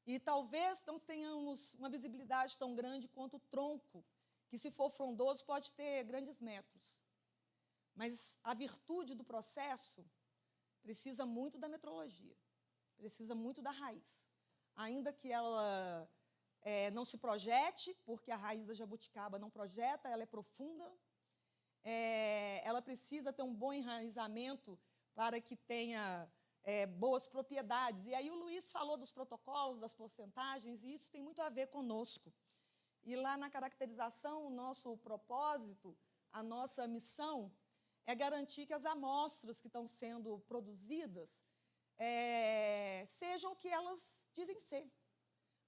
E talvez não tenhamos uma visibilidade tão grande quanto o tronco, que, se for frondoso, pode ter grandes metros. Mas a virtude do processo precisa muito da metrologia, precisa muito da raiz. Ainda que ela não se projete, porque a raiz da jabuticaba não projeta, ela é profunda, ela precisa ter um bom enraizamento para que tenha boas propriedades. E aí o Luiz falou dos protocolos, das porcentagens, e isso tem muito a ver conosco. E lá na caracterização, o nosso propósito, a nossa missão, é garantir que as amostras que estão sendo produzidas sejam o que elas dizem ser.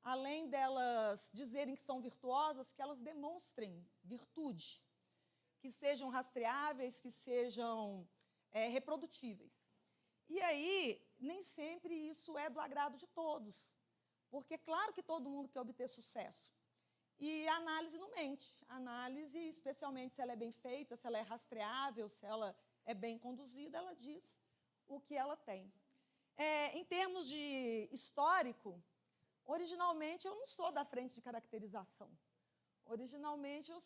Além delas dizerem que são virtuosas, que elas demonstrem virtude, que sejam rastreáveis, que sejam reprodutíveis. E aí, nem sempre isso é do agrado de todos, porque claro que todo mundo quer obter sucesso. E a análise não mente. A análise, especialmente se ela é bem feita, se ela é rastreável, se ela é bem conduzida, ela diz o que ela tem. Em termos de histórico, originalmente eu não sou da frente de caracterização. Originalmente eu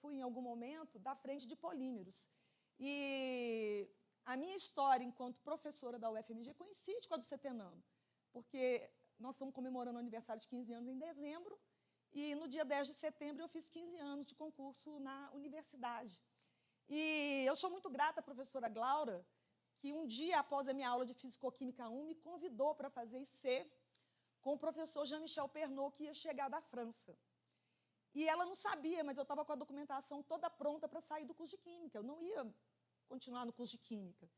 fui em algum momento da frente de polímeros. E a minha história enquanto professora da UFMG coincide com a do Setenano, porque nós estamos comemorando o aniversário de 15 anos em dezembro, e no dia 10 de setembro eu fiz 15 anos de concurso na universidade. E eu sou muito grata à professora Glaura, que um dia após a minha aula de Fisicoquímica 1 me convidou para fazer IC com o professor Jean-Michel Pernot, que ia chegar da França. E ela não sabia, mas eu estava com a documentação toda pronta para sair do curso de Química. Eu não ia continuar no curso de Química.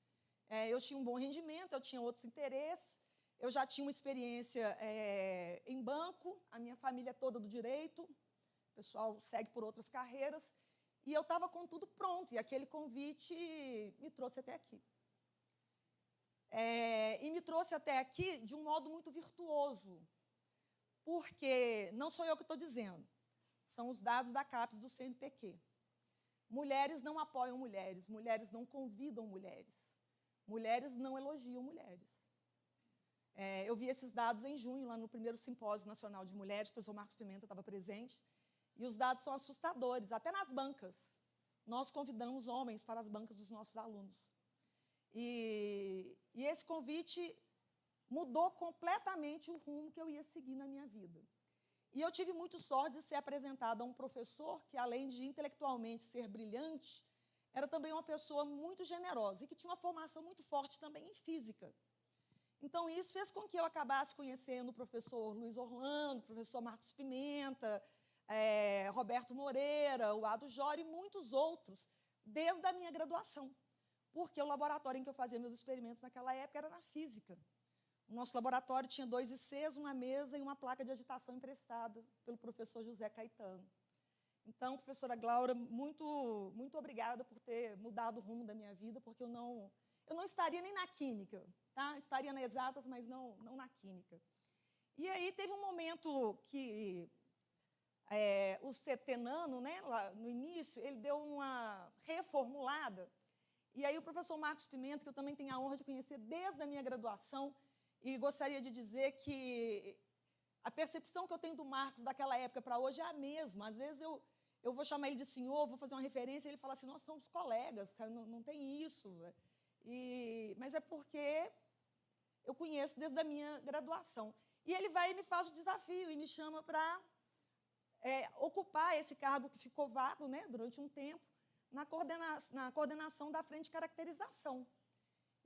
Eu tinha um bom rendimento, eu tinha outros interesses, eu já tinha uma experiência em banco, a minha família é toda do direito, o pessoal segue por outras carreiras, e eu estava com tudo pronto, e aquele convite me trouxe até aqui. E me trouxe até aqui de um modo muito virtuoso, porque não sou eu que estou dizendo, são os dados da CAPES do CNPq. Mulheres não apoiam mulheres, mulheres não convidam mulheres, mulheres não elogiam mulheres. Eu vi esses dados em junho, lá no primeiro Simpósio Nacional de Mulheres, o professor Marcos Pimenta estava presente, e os dados são assustadores, até nas bancas. Nós convidamos homens para as bancas dos nossos alunos. E esse convite mudou completamente o rumo que eu ia seguir na minha vida. E eu tive muita sorte de ser apresentada a um professor que, além de intelectualmente ser brilhante, era também uma pessoa muito generosa e que tinha uma formação muito forte também em física. Então, isso fez com que eu acabasse conhecendo o professor Luiz Orlando, o professor Marcos Pimenta, Roberto Moreira, o Ado Jora e muitos outros, desde a minha graduação, porque o laboratório em que eu fazia meus experimentos naquela época era na física. O nosso laboratório tinha 2 ICs, uma mesa e uma placa de agitação emprestada pelo professor José Caetano. Então, professora Glaura, muito, muito obrigada por ter mudado o rumo da minha vida, porque eu não estaria nem na química, tá? Estaria nas exatas, mas não na química. E aí teve um momento que o Setenano, né, lá no início, ele deu uma reformulada, e aí o professor Marcos Pimenta, que eu também tenho a honra de conhecer desde a minha graduação, e gostaria de dizer que a percepção que eu tenho do Marcos daquela época para hoje é a mesma. Às vezes eu vou chamar ele de senhor, vou fazer uma referência, e ele fala assim, nós somos colegas, cara, não tem isso. Mas é porque eu conheço desde a minha graduação. E ele vai e me faz o desafio, e me chama para ocupar esse cargo que ficou vago, né, durante um tempo, na coordenação da frente de caracterização.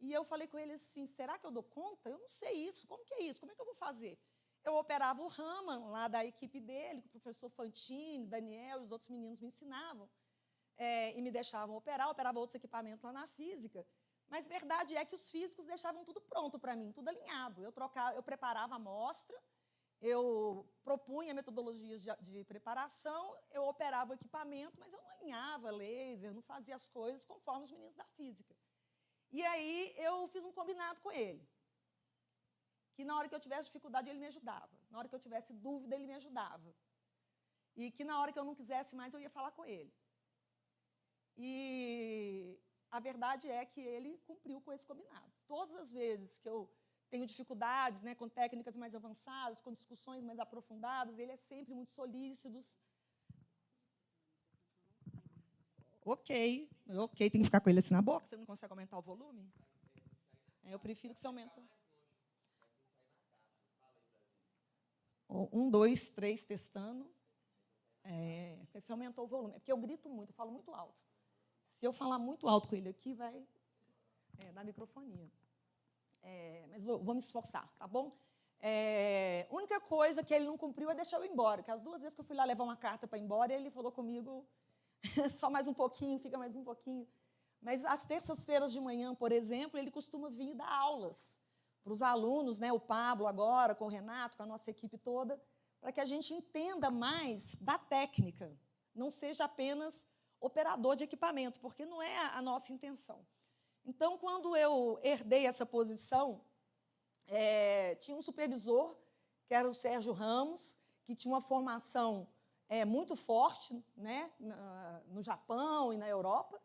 E eu falei com ele assim, será que eu dou conta? Eu não sei isso, como que é isso? Como é que eu vou fazer? Eu operava o Raman, lá da equipe dele, que o professor Fantini, Daniel e os outros meninos me ensinavam, e me deixavam operar, operava outros equipamentos lá na física, mas verdade é que os físicos deixavam tudo pronto para mim, tudo alinhado. Eu preparava a amostra, eu propunha metodologias de preparação, eu operava o equipamento, mas eu não alinhava laser, não fazia as coisas conforme os meninos da física. E aí eu fiz um combinado com ele, que na hora que eu tivesse dificuldade ele me ajudava, na hora que eu tivesse dúvida ele me ajudava, e que na hora que eu não quisesse mais eu ia falar com ele. E a verdade é que ele cumpriu com esse combinado. Todas as vezes que eu tenho dificuldades, né, com técnicas mais avançadas, com discussões mais aprofundadas, ele é sempre muito solícito. Ok, tem que ficar com ele assim na boca, você não consegue aumentar o volume? Eu prefiro que você aumente. 1, 2, 3, testando. Você aumentou o volume. É porque eu grito muito, eu falo muito alto. Se eu falar muito alto com ele aqui, vai dar microfonia. Mas vou me esforçar, tá bom? A única coisa que ele não cumpriu é deixar eu ir embora, porque as 2 vezes que eu fui lá levar uma carta para ir embora, ele falou comigo, só mais um pouquinho, fica mais um pouquinho. Mas às terças-feiras de manhã, por exemplo, ele costuma vir dar aulas para os alunos, né, o Pablo agora, com o Renato, com a nossa equipe toda, para que a gente entenda mais da técnica, não seja apenas operador de equipamento, porque não é a nossa intenção. Então, quando eu herdei essa posição, tinha um supervisor, que era o Sérgio Ramos, que tinha uma formação muito forte, né, no Japão e na Europa,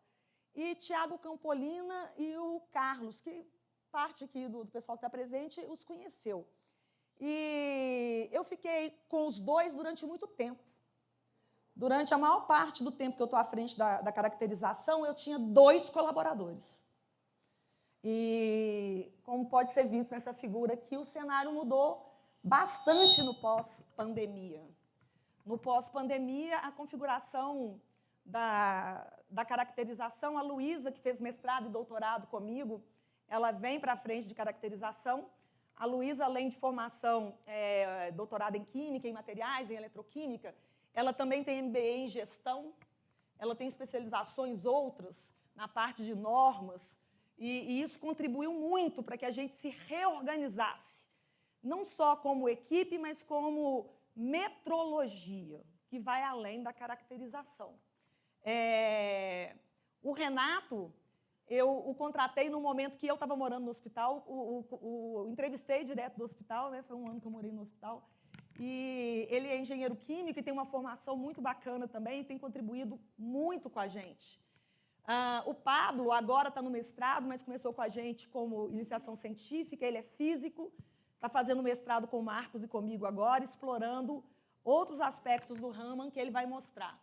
e Tiago Campolina e o Carlos, que parte aqui do pessoal que está presente os conheceu. E eu fiquei com os 2 durante muito tempo. Durante a maior parte do tempo que eu estou à frente da caracterização, eu tinha 2 colaboradores. E, como pode ser visto nessa figura aqui, o cenário mudou bastante no pós-pandemia. No pós-pandemia, a configuração da caracterização, a Luísa, que fez mestrado e doutorado comigo, ela vem para a frente de caracterização. A Luísa, além de formação, doutorado em Química, em Materiais, em Eletroquímica, ela também tem MBA em Gestão, ela tem especializações outras na parte de normas, e isso contribuiu muito para que a gente se reorganizasse, não só como equipe, mas como metrologia, que vai além da caracterização. O Renato, eu o contratei no momento que eu estava morando no hospital, entrevistei direto do hospital, né, foi um ano que eu morei no hospital, e ele é engenheiro químico e tem uma formação muito bacana também, tem contribuído muito com a gente. O Pablo agora está no mestrado, mas começou com a gente como iniciação científica, ele é físico, está fazendo mestrado com o Marcos e comigo agora, explorando outros aspectos do Raman que ele vai mostrar.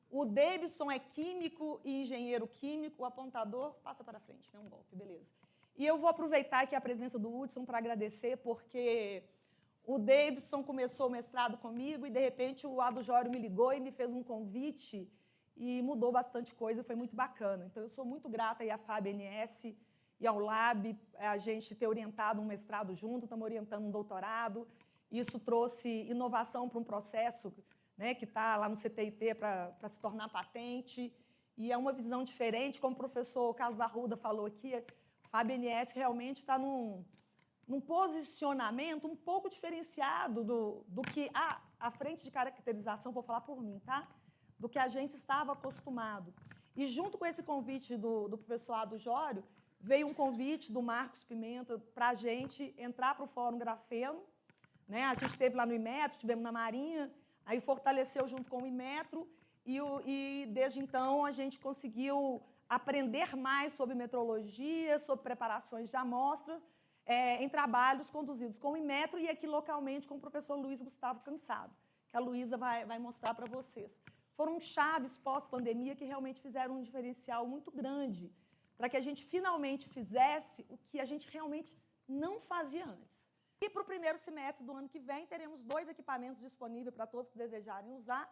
O Davidson é químico e engenheiro químico, o apontador passa para frente, né, um golpe, beleza. E eu vou aproveitar aqui a presença do Hudson para agradecer, porque o Davidson começou o mestrado comigo e, de repente, o Ado Jório me ligou e me fez um convite e mudou bastante coisa, foi muito bacana. Então, eu sou muito grata aí à FAB-NS e ao Lab, a gente ter orientado um mestrado junto, estamos orientando um doutorado. Isso trouxe inovação para um processo, né, que está lá no CTIT para se tornar patente, e é uma visão diferente, como o professor Carlos Arruda falou aqui, a FAB-NS realmente está num posicionamento um pouco diferenciado do que a frente de caracterização, vou falar por mim, tá? Do que a gente estava acostumado. E junto com esse convite do professor Ado Jório, veio um convite do Marcos Pimenta para a gente entrar para o Fórum Grafeno, né? A gente esteve lá no Inmetro, estivemos na Marinha, aí fortaleceu junto com o Inmetro, e desde então a gente conseguiu aprender mais sobre metrologia, sobre preparações de amostras, em trabalhos conduzidos com o Inmetro e aqui localmente com o professor Luiz Gustavo Cansado, que a Luísa vai mostrar para vocês. Foram chaves pós-pandemia que realmente fizeram um diferencial muito grande para que a gente finalmente fizesse o que a gente realmente não fazia antes. E para o primeiro semestre do ano que vem, teremos 2 equipamentos disponíveis para todos que desejarem usar,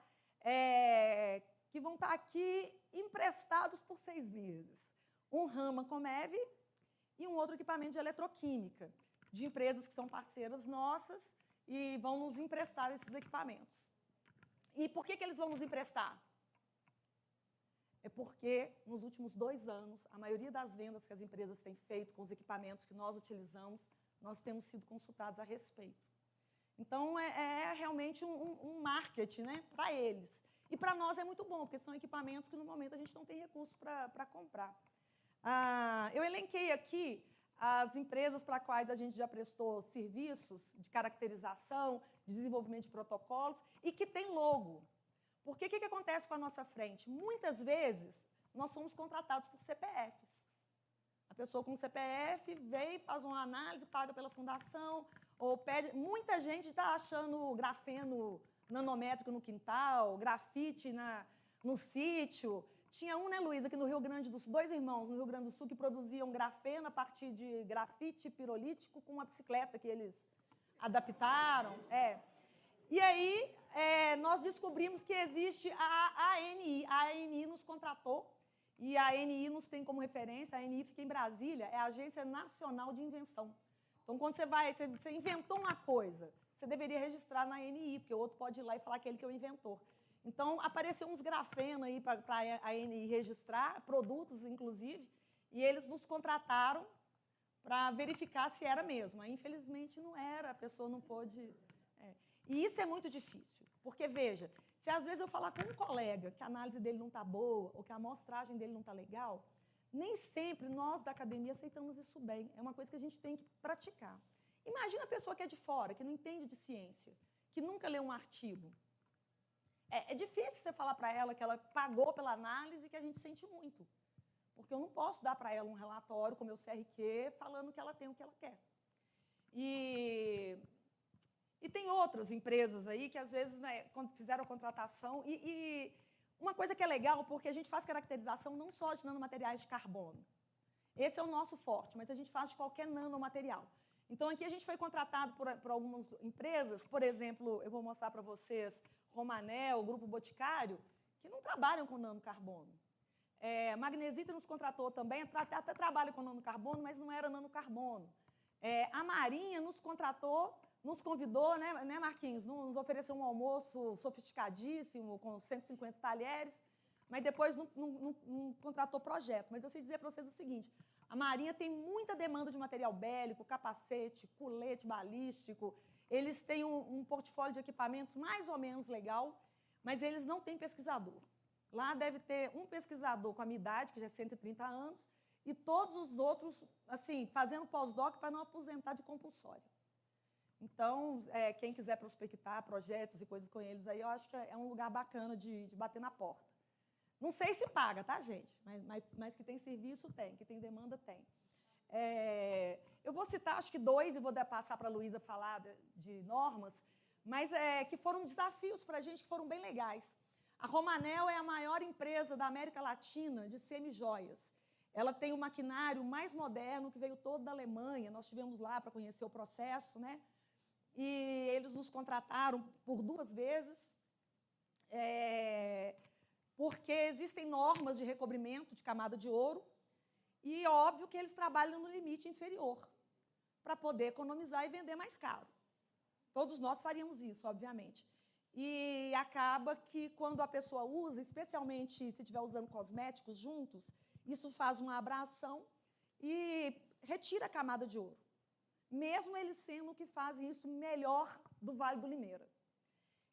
que vão estar aqui emprestados por 6 meses. Um Raman Comev e um outro equipamento de eletroquímica, de empresas que são parceiras nossas e vão nos emprestar esses equipamentos. E por que eles vão nos emprestar? É porque, nos últimos 2 anos, a maioria das vendas que as empresas têm feito com os equipamentos que nós utilizamos, nós temos sido consultados a respeito. Então, é realmente um marketing, né, para eles. E para nós é muito bom, porque são equipamentos que, no momento, a gente não tem recurso para comprar. Eu elenquei aqui as empresas para as quais a gente já prestou serviços de caracterização, de desenvolvimento de protocolos, e que tem logo. Porque o que acontece com a nossa frente? Muitas vezes, nós somos contratados por CPFs. A pessoa com CPF veio, faz uma análise, paga pela fundação, ou pede... Muita gente está achando grafeno nanométrico no quintal, grafite no sítio. Tinha um, né, Luísa, que no Rio Grande do Sul, 2 irmãos no Rio Grande do Sul que produziam grafeno a partir de grafite pirolítico com uma bicicleta que eles adaptaram. E aí, nós descobrimos que existe a ANI. A ANI nos contratou, e a ANI nos tem como referência. A ANI fica em Brasília, é a Agência Nacional de Invenção. Então, quando você inventou uma coisa, você deveria registrar na ANI, porque o outro pode ir lá e falar que ele que é o inventor. Então, apareceu uns grafenos aí para a ANI registrar, produtos, inclusive, e eles nos contrataram para verificar se era mesmo. Aí, infelizmente, não era, a pessoa não pôde... E isso é muito difícil, porque, veja, se às vezes eu falar com um colega que a análise dele não está boa, ou que a amostragem dele não está legal, nem sempre nós da academia aceitamos isso bem. É uma coisa que a gente tem que praticar. Imagina a pessoa que é de fora, que não entende de ciência, que nunca leu um artigo. É difícil você falar para ela que ela pagou pela análise, que a gente sente muito. Porque eu não posso dar para ela um relatório com o meu CRQ falando que ela tem o que ela quer. E tem outras empresas aí que, às vezes, né, quando fizeram a contratação... E uma coisa que é legal, porque a gente faz caracterização não só de nanomateriais de carbono. Esse é o nosso forte, mas a gente faz de qualquer nanomaterial. Então, aqui a gente foi contratado por algumas empresas, por exemplo, eu vou mostrar para vocês, Romanel, o Grupo Boticário, que não trabalham com nanocarbono. Magnesita nos contratou também, até trabalha com nanocarbono, mas não era nanocarbono. A Marinha nos contratou, nos convidou, né, Marquinhos? Nos ofereceu um almoço sofisticadíssimo, com 150 talheres, mas depois não contratou projeto. Mas eu sei dizer para vocês o seguinte, a Marinha tem muita demanda de material bélico, capacete, colete balístico, eles têm um portfólio de equipamentos mais ou menos legal, mas eles não têm pesquisador. Lá deve ter um pesquisador com a minha idade, que já é 130 anos, e todos os outros, assim, fazendo pós-doc para não aposentar de compulsório. Então, quem quiser prospectar projetos e coisas com eles aí, eu acho que é um lugar bacana de bater na porta. Não sei se paga, tá, gente? Mas que tem serviço, tem. Que tem demanda, tem. Eu vou citar, acho que 2, e vou passar para a Luísa falar de normas, mas que foram desafios para a gente, que foram bem legais. A Romanel é a maior empresa da América Latina de semijoias. Ela tem o maquinário mais moderno, que veio todo da Alemanha. Nós estivemos lá para conhecer o processo, né? E eles nos contrataram por 2 vezes, porque existem normas de recobrimento de camada de ouro, e óbvio que eles trabalham no limite inferior, para poder economizar e vender mais caro. Todos nós faríamos isso, obviamente. E acaba que, quando a pessoa usa, especialmente se estiver usando cosméticos juntos, isso faz uma abração e retira a camada de ouro, mesmo eles sendo que fazem isso melhor do Vale do Limeira.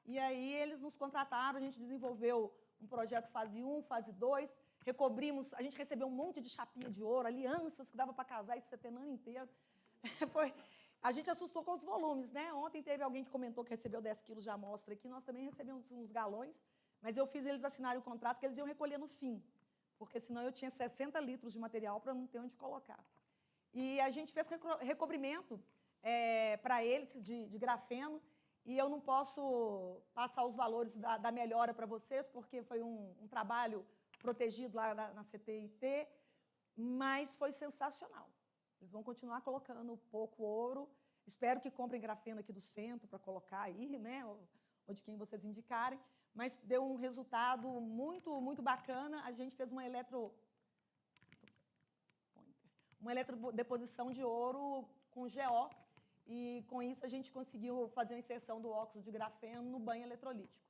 E aí eles nos contrataram, a gente desenvolveu um projeto fase 1, fase 2, recobrimos, a gente recebeu um monte de chapinha de ouro, alianças que dava para casar esse setentão inteiro. A gente assustou com os volumes, né? Ontem teve alguém que comentou que recebeu 10 quilos de amostra aqui, nós também recebemos uns galões, mas eu fiz eles assinarem o contrato que eles iam recolher no fim, porque senão eu tinha 60 litros de material para não ter onde colocar. E a gente fez recobrimento para eles de grafeno, e eu não posso passar os valores da melhora para vocês, porque foi um trabalho protegido lá na CTIT, mas foi sensacional. Eles vão continuar colocando pouco ouro. Espero que comprem grafeno aqui do centro para colocar aí, né? Ou de quem vocês indicarem. Mas deu um resultado muito, muito bacana. A gente fez uma eletrodeposição de ouro com GO. E, com isso, a gente conseguiu fazer a inserção do óxido de grafeno no banho eletrolítico.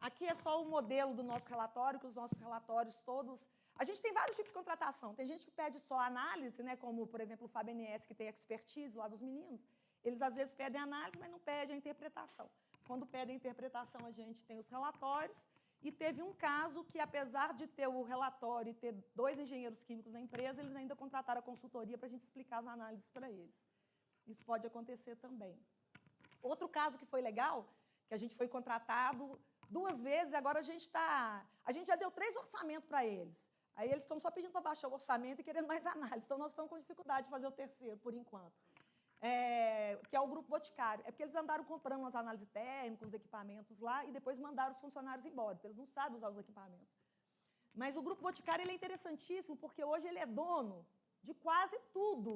Aqui é só o modelo do nosso relatório, que os nossos relatórios todos... A gente tem vários tipos de contratação. Tem gente que pede só análise, né, como, por exemplo, o FABNS, que tem expertise lá dos meninos. Eles, às vezes, pedem análise, mas não pedem a interpretação. Quando pedem a interpretação, a gente tem os relatórios. E teve um caso que, apesar de ter o relatório e ter 2 engenheiros químicos na empresa, eles ainda contrataram a consultoria para a gente explicar as análises para eles. Isso pode acontecer também. Outro caso que foi legal, que a gente foi contratado 2 vezes, agora a gente já deu 3 orçamentos para eles. Aí eles estão só pedindo para baixar o orçamento e querendo mais análise. Então, nós estamos com dificuldade de fazer o terceiro, por enquanto. Que é o Grupo Boticário. É porque eles andaram comprando umas análises térmicas, os equipamentos lá, e depois mandaram os funcionários embora. Então, eles não sabem usar os equipamentos. Mas o Grupo Boticário ele é interessantíssimo, porque hoje ele é dono de quase tudo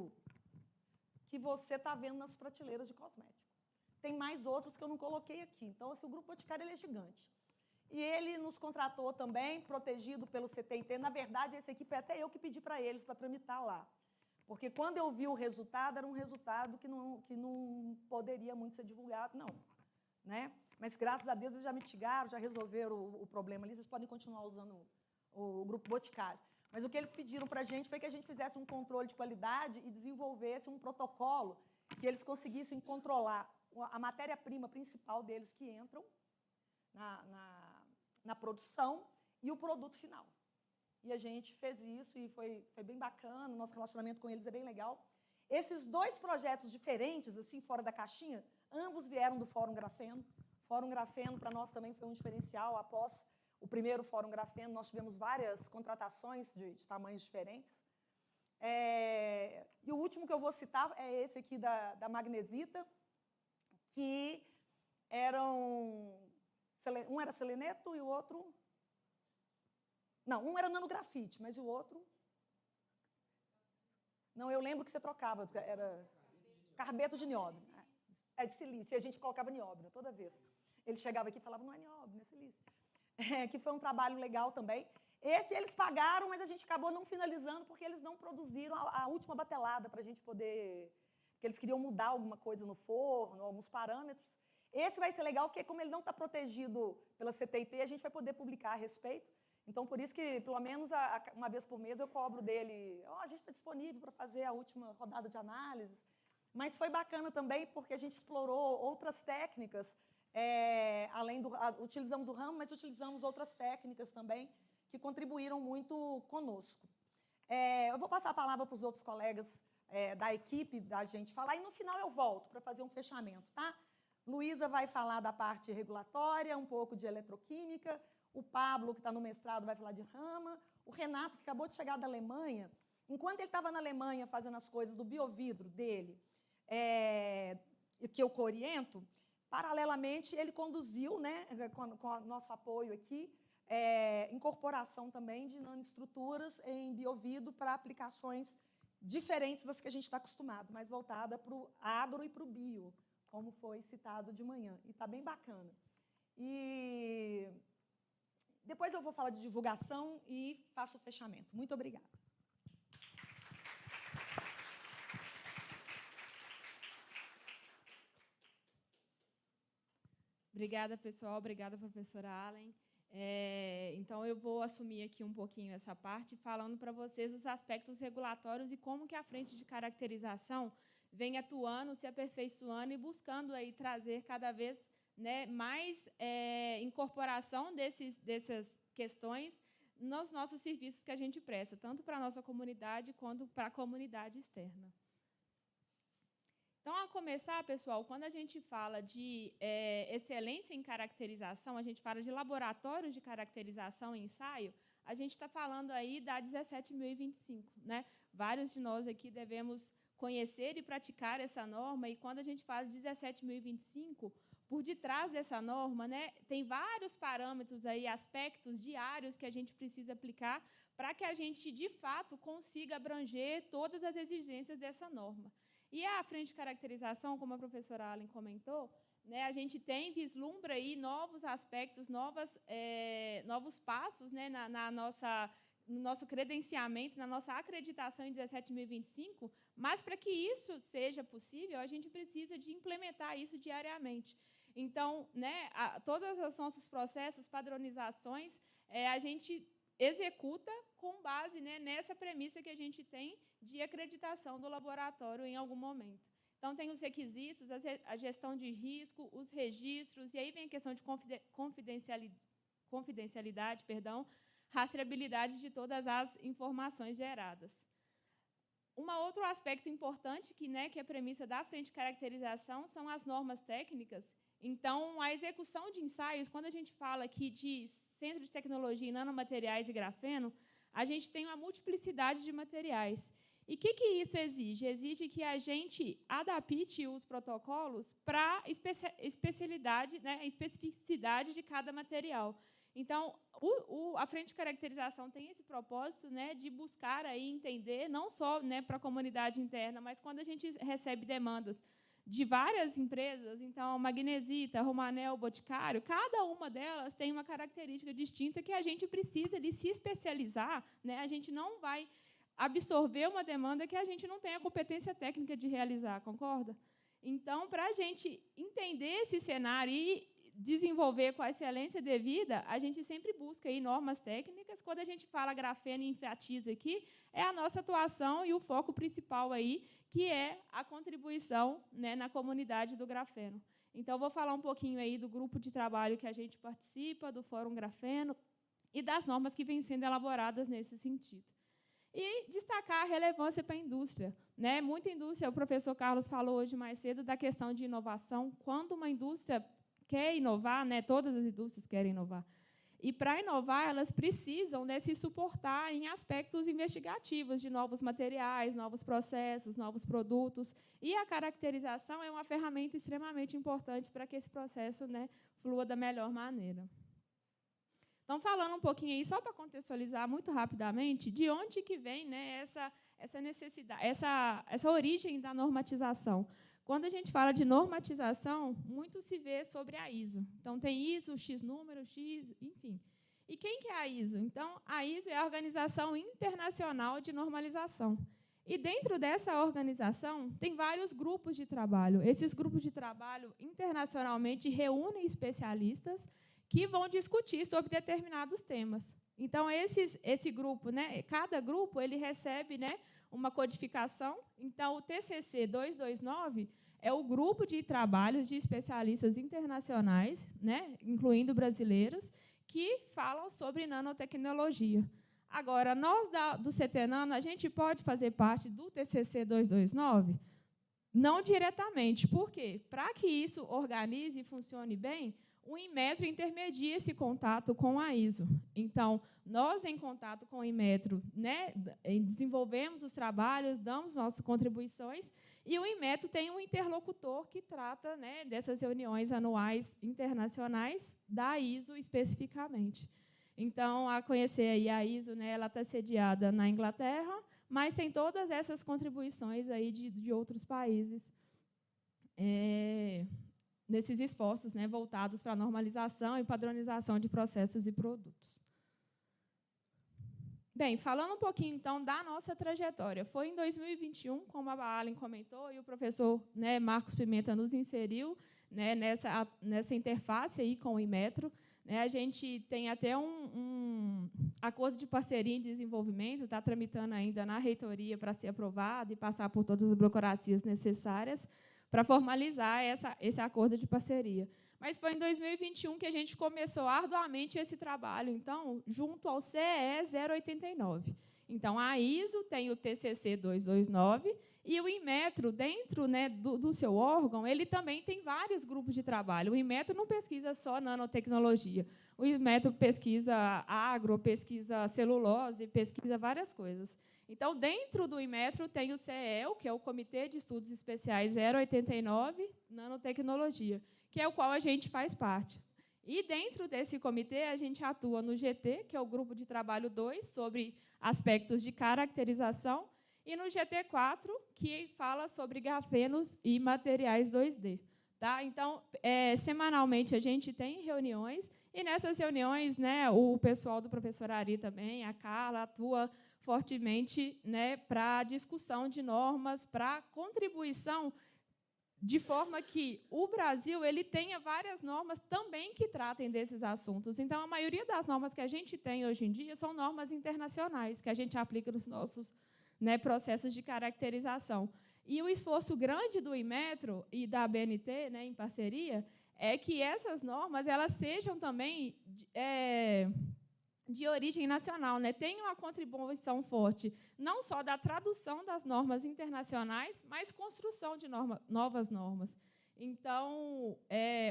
que você está vendo nas prateleiras de cosmético. Tem mais outros que eu não coloquei aqui. Então, assim, o Grupo Boticário ele é gigante. E ele nos contratou também, protegido pelo CTIT. Na verdade, esse aqui foi até eu que pedi para eles, para tramitar lá. Porque quando eu vi o resultado, era um resultado que não poderia muito ser divulgado, não. Né? Mas, graças a Deus, eles já mitigaram, já resolveram o problema ali. Vocês podem continuar usando o Grupo Boticário. Mas o que eles pediram para a gente foi que a gente fizesse um controle de qualidade e desenvolvesse um protocolo que eles conseguissem controlar a matéria-prima principal deles que entram na produção e o produto final. E a gente fez isso e foi bem bacana, o nosso relacionamento com eles é bem legal. Esses dois projetos diferentes, assim, fora da caixinha, ambos vieram do Fórum Grafeno. O Fórum Grafeno, para nós, também foi um diferencial. Após o primeiro Fórum Grafeno, nós tivemos várias contratações de tamanhos diferentes. E o último que eu vou citar é esse aqui da Magnesita, que eram... Um era seleneto e o outro... Não, um era nanografite, mas o outro... Não, eu lembro que você trocava, era carbeto de nióbio. É de silício, e a gente colocava nióbio toda vez. Ele chegava aqui e falava, não é nióbio, não é silício. Que foi um trabalho legal também. Esse eles pagaram, mas a gente acabou não finalizando, porque eles não produziram a última batelada para a gente poder... Porque eles queriam mudar alguma coisa no forno, alguns parâmetros. Esse vai ser legal, porque como ele não está protegido pela CTIT, a gente vai poder publicar a respeito. Então, por isso que, pelo menos, uma vez por mês, eu cobro dele. A gente está disponível para fazer a última rodada de análises. Mas foi bacana também, porque a gente explorou outras técnicas, utilizamos o ramo, mas utilizamos outras técnicas também, que contribuíram muito conosco. Eu vou passar a palavra para os outros colegas da equipe da gente falar, e no final eu volto para fazer um fechamento, tá? Luísa vai falar da parte regulatória, um pouco de eletroquímica, o Pablo, que está no mestrado, vai falar de rama, o Renato, que acabou de chegar da Alemanha, enquanto ele estava na Alemanha fazendo as coisas do biovidro dele, que eu oriento, paralelamente, ele conduziu, né, com o nosso apoio aqui, incorporação também de nanoestruturas em biovidro para aplicações diferentes das que a gente está acostumado, mais voltada para o agro e para o bio, como foi citado de manhã. E está bem bacana. E depois eu vou falar de divulgação e faço o fechamento. Muito obrigada. Obrigada, pessoal. Obrigada, professora Allen. Então, eu vou assumir aqui um pouquinho essa parte, falando para vocês os aspectos regulatórios e como que a frente de caracterização vem atuando, se aperfeiçoando e buscando aí trazer cada vez, né, mais incorporação dessas questões nos nossos serviços que a gente presta, tanto para a nossa comunidade quanto para a comunidade externa. Então, a começar, pessoal, quando a gente fala de excelência em caracterização, a gente fala de laboratórios de caracterização e ensaio, a gente está falando aí da 17.025, né? Vários de nós aqui devemos conhecer e praticar essa norma, e quando a gente fala de 17.025, por detrás dessa norma, né, tem vários parâmetros aí, aspectos diários que a gente precisa aplicar para que a gente, de fato, consiga abranger todas as exigências dessa norma. E a frente de caracterização, como a professora Allen comentou, né, a gente vislumbra aí novos aspectos, novos passos, né, no nosso credenciamento, na nossa acreditação em 17.025, mas para que isso seja possível, a gente precisa de implementar isso diariamente. Então, né, todos os nossos processos, padronizações, a gente executa com base, né, nessa premissa que a gente tem de acreditação do laboratório em algum momento. Então, tem os requisitos, a gestão de risco, os registros, e aí vem a questão de confidencialidade, rastreabilidade de todas as informações geradas. Um outro aspecto importante, que é a premissa da frente de caracterização, são as normas técnicas. Então, a execução de ensaios, quando a gente fala aqui de Centro de Tecnologia em Nanomateriais e Grafeno, a gente tem uma multiplicidade de materiais. E o que isso exige? Exige que a gente adapte os protocolos para a especialidade, né, a especificidade de cada material. Então, a frente de caracterização tem esse propósito, né, de buscar aí entender, não só, né, para a comunidade interna, mas quando a gente recebe demandas de várias empresas, então, Magnesita, Romanel, Boticário, cada uma delas tem uma característica distinta que a gente precisa de se especializar, né, a gente não vai absorver uma demanda que a gente não tem a competência técnica de realizar, concorda? Então, para a gente entender esse cenário e desenvolver com a excelência devida, a gente sempre busca aí normas técnicas. Quando a gente fala grafeno e enfatiza aqui, é a nossa atuação e o foco principal aí, que é a contribuição, né, na comunidade do grafeno. Então, vou falar um pouquinho aí do grupo de trabalho que a gente participa, do Fórum Grafeno, e das normas que vêm sendo elaboradas nesse sentido. E destacar a relevância para a indústria, né? Muita indústria, o professor Carlos falou hoje mais cedo da questão de inovação. Quando uma indústria quer inovar, né, todas as indústrias querem inovar, e para inovar elas precisam, né, se suportar em aspectos investigativos de novos materiais, novos processos, novos produtos, e a caracterização é uma ferramenta extremamente importante para que esse processo, né, flua da melhor maneira. Então, falando um pouquinho aí, só para contextualizar muito rapidamente, de onde que vem, né, essa necessidade, essa origem da normatização. Quando a gente fala de normatização, muito se vê sobre a ISO. Então, tem ISO, X número, X, enfim. E quem que é a ISO? Então, a ISO é a Organização Internacional de Normalização. E, dentro dessa organização, tem vários grupos de trabalho. Esses grupos de trabalho, internacionalmente, reúnem especialistas que vão discutir sobre determinados temas. Então, esse grupo, né, cada grupo ele recebe, né, uma codificação. Então, o TCC 229 é o grupo de trabalhos de especialistas internacionais, né, incluindo brasileiros, que falam sobre nanotecnologia. Agora, nós do CT Nano, a gente pode fazer parte do TCC 229? Não diretamente. Por quê? Para que isso organize e funcione bem, o Inmetro intermedia esse contato com a ISO. Então, nós, em contato com o Inmetro, né, desenvolvemos os trabalhos, damos nossas contribuições, e o Inmetro tem um interlocutor que trata, né, dessas reuniões anuais internacionais da ISO especificamente. Então, a conhecer aí a ISO, né, ela está sediada na Inglaterra, mas tem todas essas contribuições aí de outros países. Nesses esforços, né, voltados para a normalização e padronização de processos e produtos. Bem, falando um pouquinho, então, da nossa trajetória. Foi em 2021, como a Allen comentou, e o professor, né, Marcos Pimenta nos inseriu, né, nessa interface aí com o Inmetro. Né, a gente tem até um acordo de parceria em desenvolvimento, está tramitando ainda na reitoria para ser aprovado e passar por todas as burocracias necessárias para formalizar esse acordo de parceria. Mas foi em 2021 que a gente começou arduamente esse trabalho, então, junto ao CE 089. Então, a ISO tem o TCC 229 e o Inmetro, dentro, né, do seu órgão, ele também tem vários grupos de trabalho. O Inmetro não pesquisa só nanotecnologia. O Inmetro pesquisa agro, pesquisa celulose, pesquisa várias coisas. Então, dentro do Inmetro tem o CEL, que é o Comitê de Estudos Especiais 089, Nanotecnologia, que é o qual a gente faz parte. E, dentro desse comitê, a gente atua no GT, que é o Grupo de Trabalho 2, sobre aspectos de caracterização, e no GT4, que fala sobre grafenos e materiais 2D. Tá? Então, semanalmente, a gente tem reuniões, e nessas reuniões, né, o pessoal do professor Ari também, a Carla, atua fortemente, né, para a discussão de normas, para contribuição, de forma que o Brasil ele tenha várias normas também que tratem desses assuntos. Então, a maioria das normas que a gente tem hoje em dia são normas internacionais, que a gente aplica nos nossos, né, processos de caracterização. E o esforço grande do Inmetro e da BNT, né, em parceria, é que essas normas elas sejam também de origem nacional, né? Tem uma contribuição forte, não só da tradução das normas internacionais, mas construção de novas normas. Então,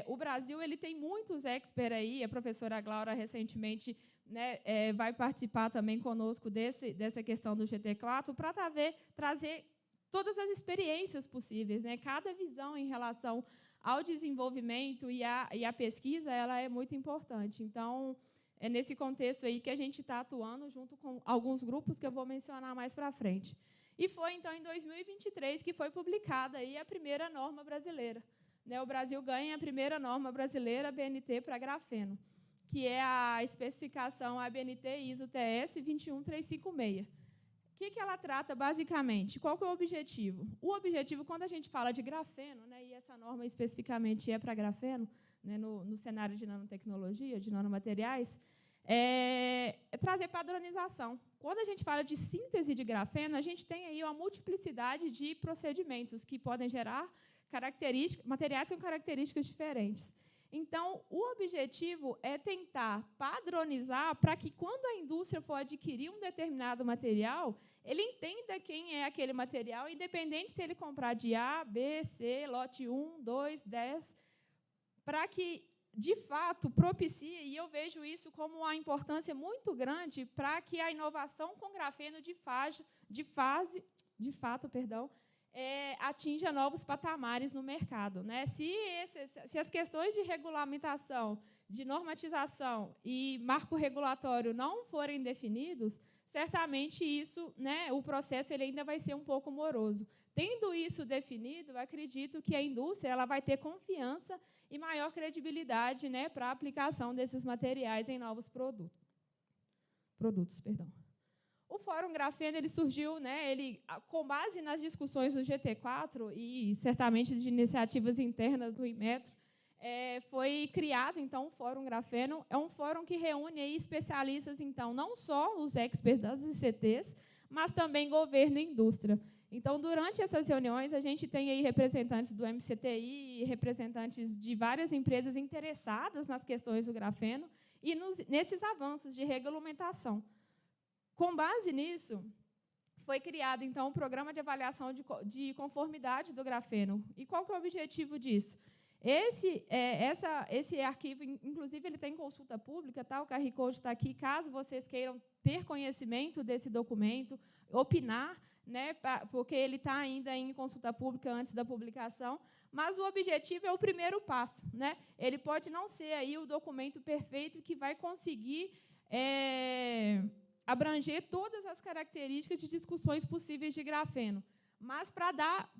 o Brasil ele tem muitos experts aí, a professora Glaura recentemente, né, vai participar também conosco dessa questão do GT4 para trazer todas as experiências possíveis, né? Cada visão em relação ao desenvolvimento e à pesquisa, ela é muito importante. Então, é nesse contexto aí que a gente está atuando junto com alguns grupos que eu vou mencionar mais para frente. E foi, então, em 2023 que foi publicada aí a primeira norma brasileira. Né, o Brasil ganha a primeira norma brasileira BNT para grafeno, que é a especificação ABNT ISO TS 21356. O que ela trata, basicamente? Qual que é o objetivo? O objetivo, quando a gente fala de grafeno, né, e essa norma especificamente é para grafeno, né, no cenário de nanotecnologia, de nanomateriais, é trazer padronização. Quando a gente fala de síntese de grafeno, a gente tem aí uma multiplicidade de procedimentos que podem gerar materiais com características diferentes. Então, o objetivo é tentar padronizar para que, quando a indústria for adquirir um determinado material, ele entenda quem é aquele material, independente se ele comprar de A, B, C, lote 1, 2, 10, para que, de fato, propicie, e eu vejo isso como uma importância muito grande para que a inovação com grafeno atinja novos patamares no mercado. Né? Se as questões de regulamentação, de normatização e marco regulatório não forem definidos, certamente isso, né, o processo ele ainda vai ser um pouco moroso. Tendo isso definido, acredito que a indústria ela vai ter confiança e maior credibilidade, né, para a aplicação desses materiais em novos produtos. O Fórum Grafeno ele surgiu, né, com base nas discussões do GT4 e, certamente, de iniciativas internas do Inmetro, foi criado, então, o Fórum Grafeno. É um fórum que reúne aí especialistas, então, não só os experts das ICTs, mas também governo e indústria. Então, durante essas reuniões, a gente tem aí representantes do MCTI e representantes de várias empresas interessadas nas questões do grafeno e nesses avanços de regulamentação. Com base nisso, foi criado, então, um programa de avaliação de conformidade do grafeno. E qual que é o objetivo disso? Esse arquivo, inclusive, ele tem consulta pública, tá? O QR Code está aqui, caso vocês queiram ter conhecimento desse documento, opinar, né, porque ele está ainda em consulta pública antes da publicação, mas o objetivo é o primeiro passo. Né? Ele pode não ser aí o documento perfeito que vai conseguir abranger todas as características de discussões possíveis de grafeno. Mas, para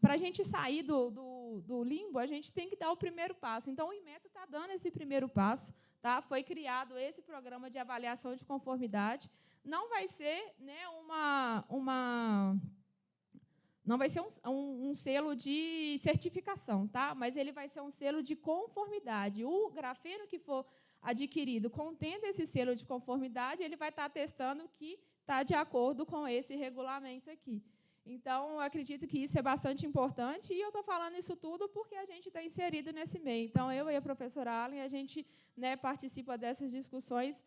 a gente sair do limbo, a gente tem que dar o primeiro passo. Então, o Inmetro está dando esse primeiro passo. Tá? Foi criado esse programa de avaliação de conformidade. Não vai ser, né, não vai ser um selo de certificação, tá? Mas ele vai ser um selo de conformidade. O grafeno que for adquirido contendo esse selo de conformidade, ele vai estar testando que está de acordo com esse regulamento aqui. Então, eu acredito que isso é bastante importante, e eu estou falando isso tudo porque a gente está inserido nesse meio. Então, eu e a professora Allen, a gente, né, participa dessas discussões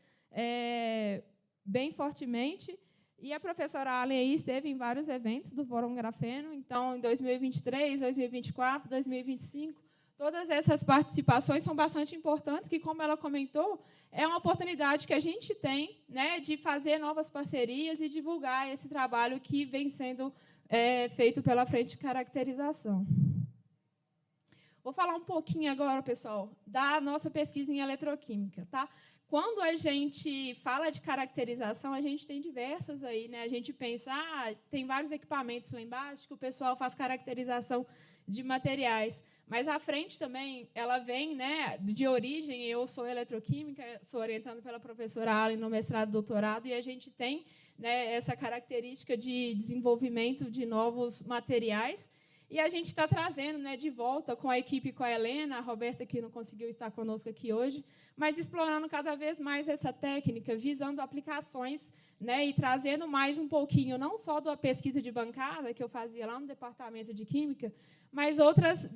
bem fortemente, e a professora Allen aí esteve em vários eventos do Fórum Grafeno. Então, em 2023, 2024, 2025, todas essas participações são bastante importantes, que, como ela comentou, é uma oportunidade que a gente tem, né, de fazer novas parcerias e divulgar esse trabalho que vem sendo feito pela Frente de Caracterização. Vou falar um pouquinho agora, pessoal, da nossa pesquisa em eletroquímica. Tá? Quando a gente fala de caracterização, a gente tem diversas aí, né? A gente pensa, tem vários equipamentos lá embaixo que o pessoal faz caracterização de materiais. Mas a frente também, ela vem, né, de origem, eu sou eletroquímica, sou orientada pela professora Allen no mestrado e doutorado, e a gente tem, né, essa característica de desenvolvimento de novos materiais. E a gente está trazendo, né, de volta com a equipe, com a Helena, a Roberta, que não conseguiu estar conosco aqui hoje, mas explorando cada vez mais essa técnica, visando aplicações, né, e trazendo mais um pouquinho, não só da pesquisa de bancada, que eu fazia lá no Departamento de Química, mas outras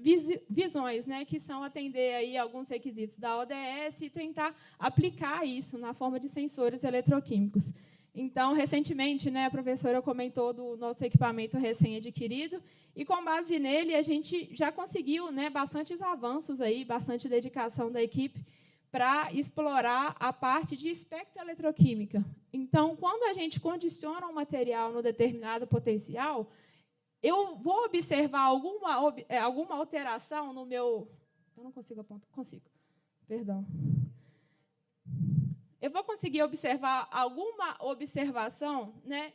visões, né, que são atender aí alguns requisitos da ODS e tentar aplicar isso na forma de sensores eletroquímicos. Então, recentemente, né, a professora comentou do nosso equipamento recém-adquirido, e, com base nele, a gente já conseguiu, né, bastantes avanços, aí, bastante dedicação da equipe para explorar a parte de espectroeletroquímica. Então, quando a gente condiciona um material no determinado potencial, eu vou observar alguma alteração no meu... Eu não consigo apontar. Consigo. Perdão. Eu vou conseguir observar alguma observação, né,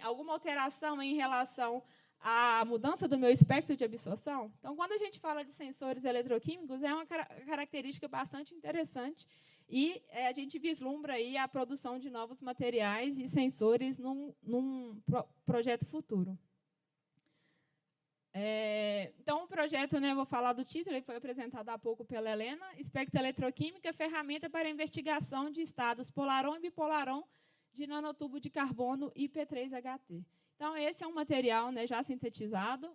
alguma alteração em relação à mudança do meu espectro de absorção? Então, quando a gente fala de sensores eletroquímicos, é uma característica bastante interessante e a gente vislumbra aí a produção de novos materiais e sensores num projeto futuro. Então, o projeto, né, eu vou falar do título, ele foi apresentado há pouco pela Helena, Espectroeletroquímica, ferramenta para investigação de estados polaron e bipolaron de nanotubo de carbono IP3HT. Então, esse é um material, né, já sintetizado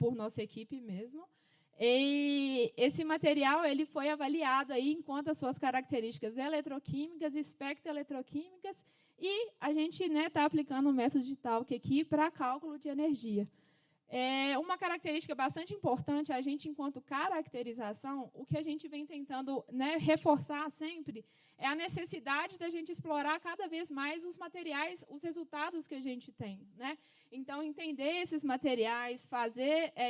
por nossa equipe mesmo. E esse material ele foi avaliado aí enquanto as suas características eletroquímicas, espectroeletroquímicas, e a gente está aplicando o método de Tauque aqui para cálculo de energia. Uma característica bastante importante, a gente, enquanto caracterização, o que a gente vem tentando, né, reforçar sempre é a necessidade da gente explorar cada vez mais os materiais, os resultados que a gente tem, né? Então, entender esses materiais,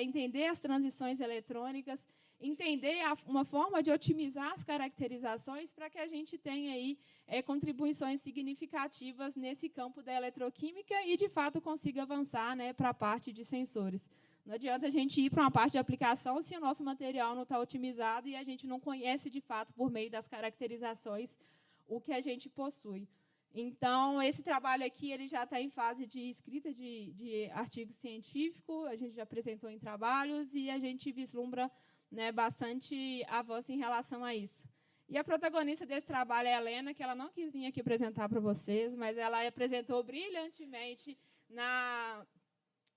entender as transições eletrônicas, entender uma forma de otimizar as caracterizações para que a gente tenha aí contribuições significativas nesse campo da eletroquímica e, de fato, consiga avançar, né, para a parte de sensores. Não adianta a gente ir para uma parte de aplicação se o nosso material não está otimizado e a gente não conhece, de fato, por meio das caracterizações, o que a gente possui. Então, esse trabalho aqui ele já está em fase de escrita de artigo científico, a gente já apresentou em trabalhos e a gente vislumbra, né, bastante avanço em relação a isso. E a protagonista desse trabalho é a Helena, que ela não quis vir aqui apresentar para vocês, mas ela apresentou brilhantemente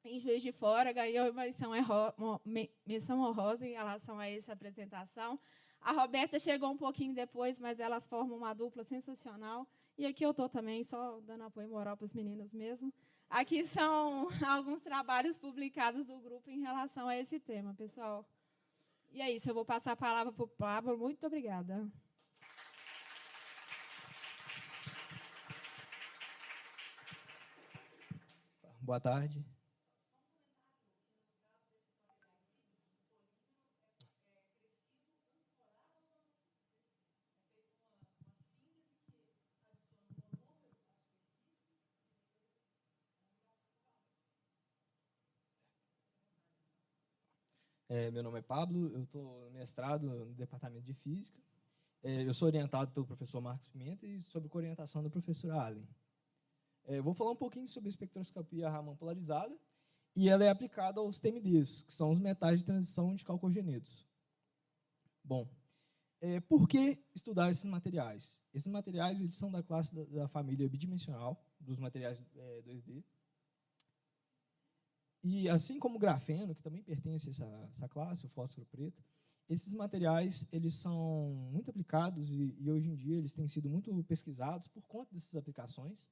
em Juiz de Fora, ganhou menção honrosa em relação a essa apresentação. A Roberta chegou um pouquinho depois, mas elas formam uma dupla sensacional. E aqui eu estou também, só dando apoio moral para os meninos mesmo. Aqui são alguns trabalhos publicados do grupo em relação a esse tema, pessoal. E é isso, eu vou passar a palavra para o Pablo. Muito obrigada. Boa tarde. Meu nome é Pablo, eu estou no mestrado no Departamento de Física. Eu sou orientado pelo professor Marcos Pimenta e sob orientação da professora Allen. Vou falar um pouquinho sobre a espectroscopia Raman polarizada, e ela é aplicada aos TMDs, que são os metais de transição de calcogenetos. Bom, por que estudar esses materiais? Esses materiais eles são da classe da família bidimensional, dos materiais 2D. E, assim como o grafeno, que também pertence a essa classe, o fósforo preto, esses materiais eles são muito aplicados e hoje em dia eles têm sido muito pesquisados por conta dessas aplicações.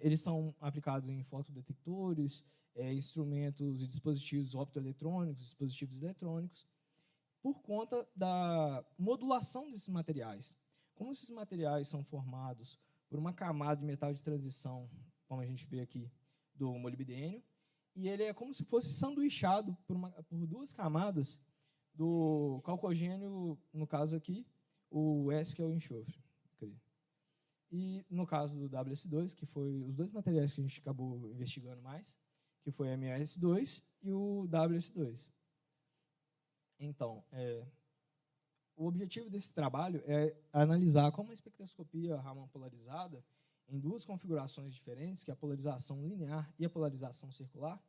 Eles são aplicados em fotodetectores, instrumentos e dispositivos optoeletrônicos, dispositivos eletrônicos, por conta da modulação desses materiais. Como esses materiais são formados por uma camada de metal de transição, como a gente vê aqui, do molibdênio, e ele é como se fosse sanduichado por duas camadas do calcogênio, no caso aqui, o S, que é o enxofre. E no caso do WS2, que foi os dois materiais que a gente acabou investigando mais, que foi o MS2 e o WS2. Então, o objetivo desse trabalho é analisar como a espectroscopia Raman polarizada, em duas configurações diferentes, que é a polarização linear e a polarização circular,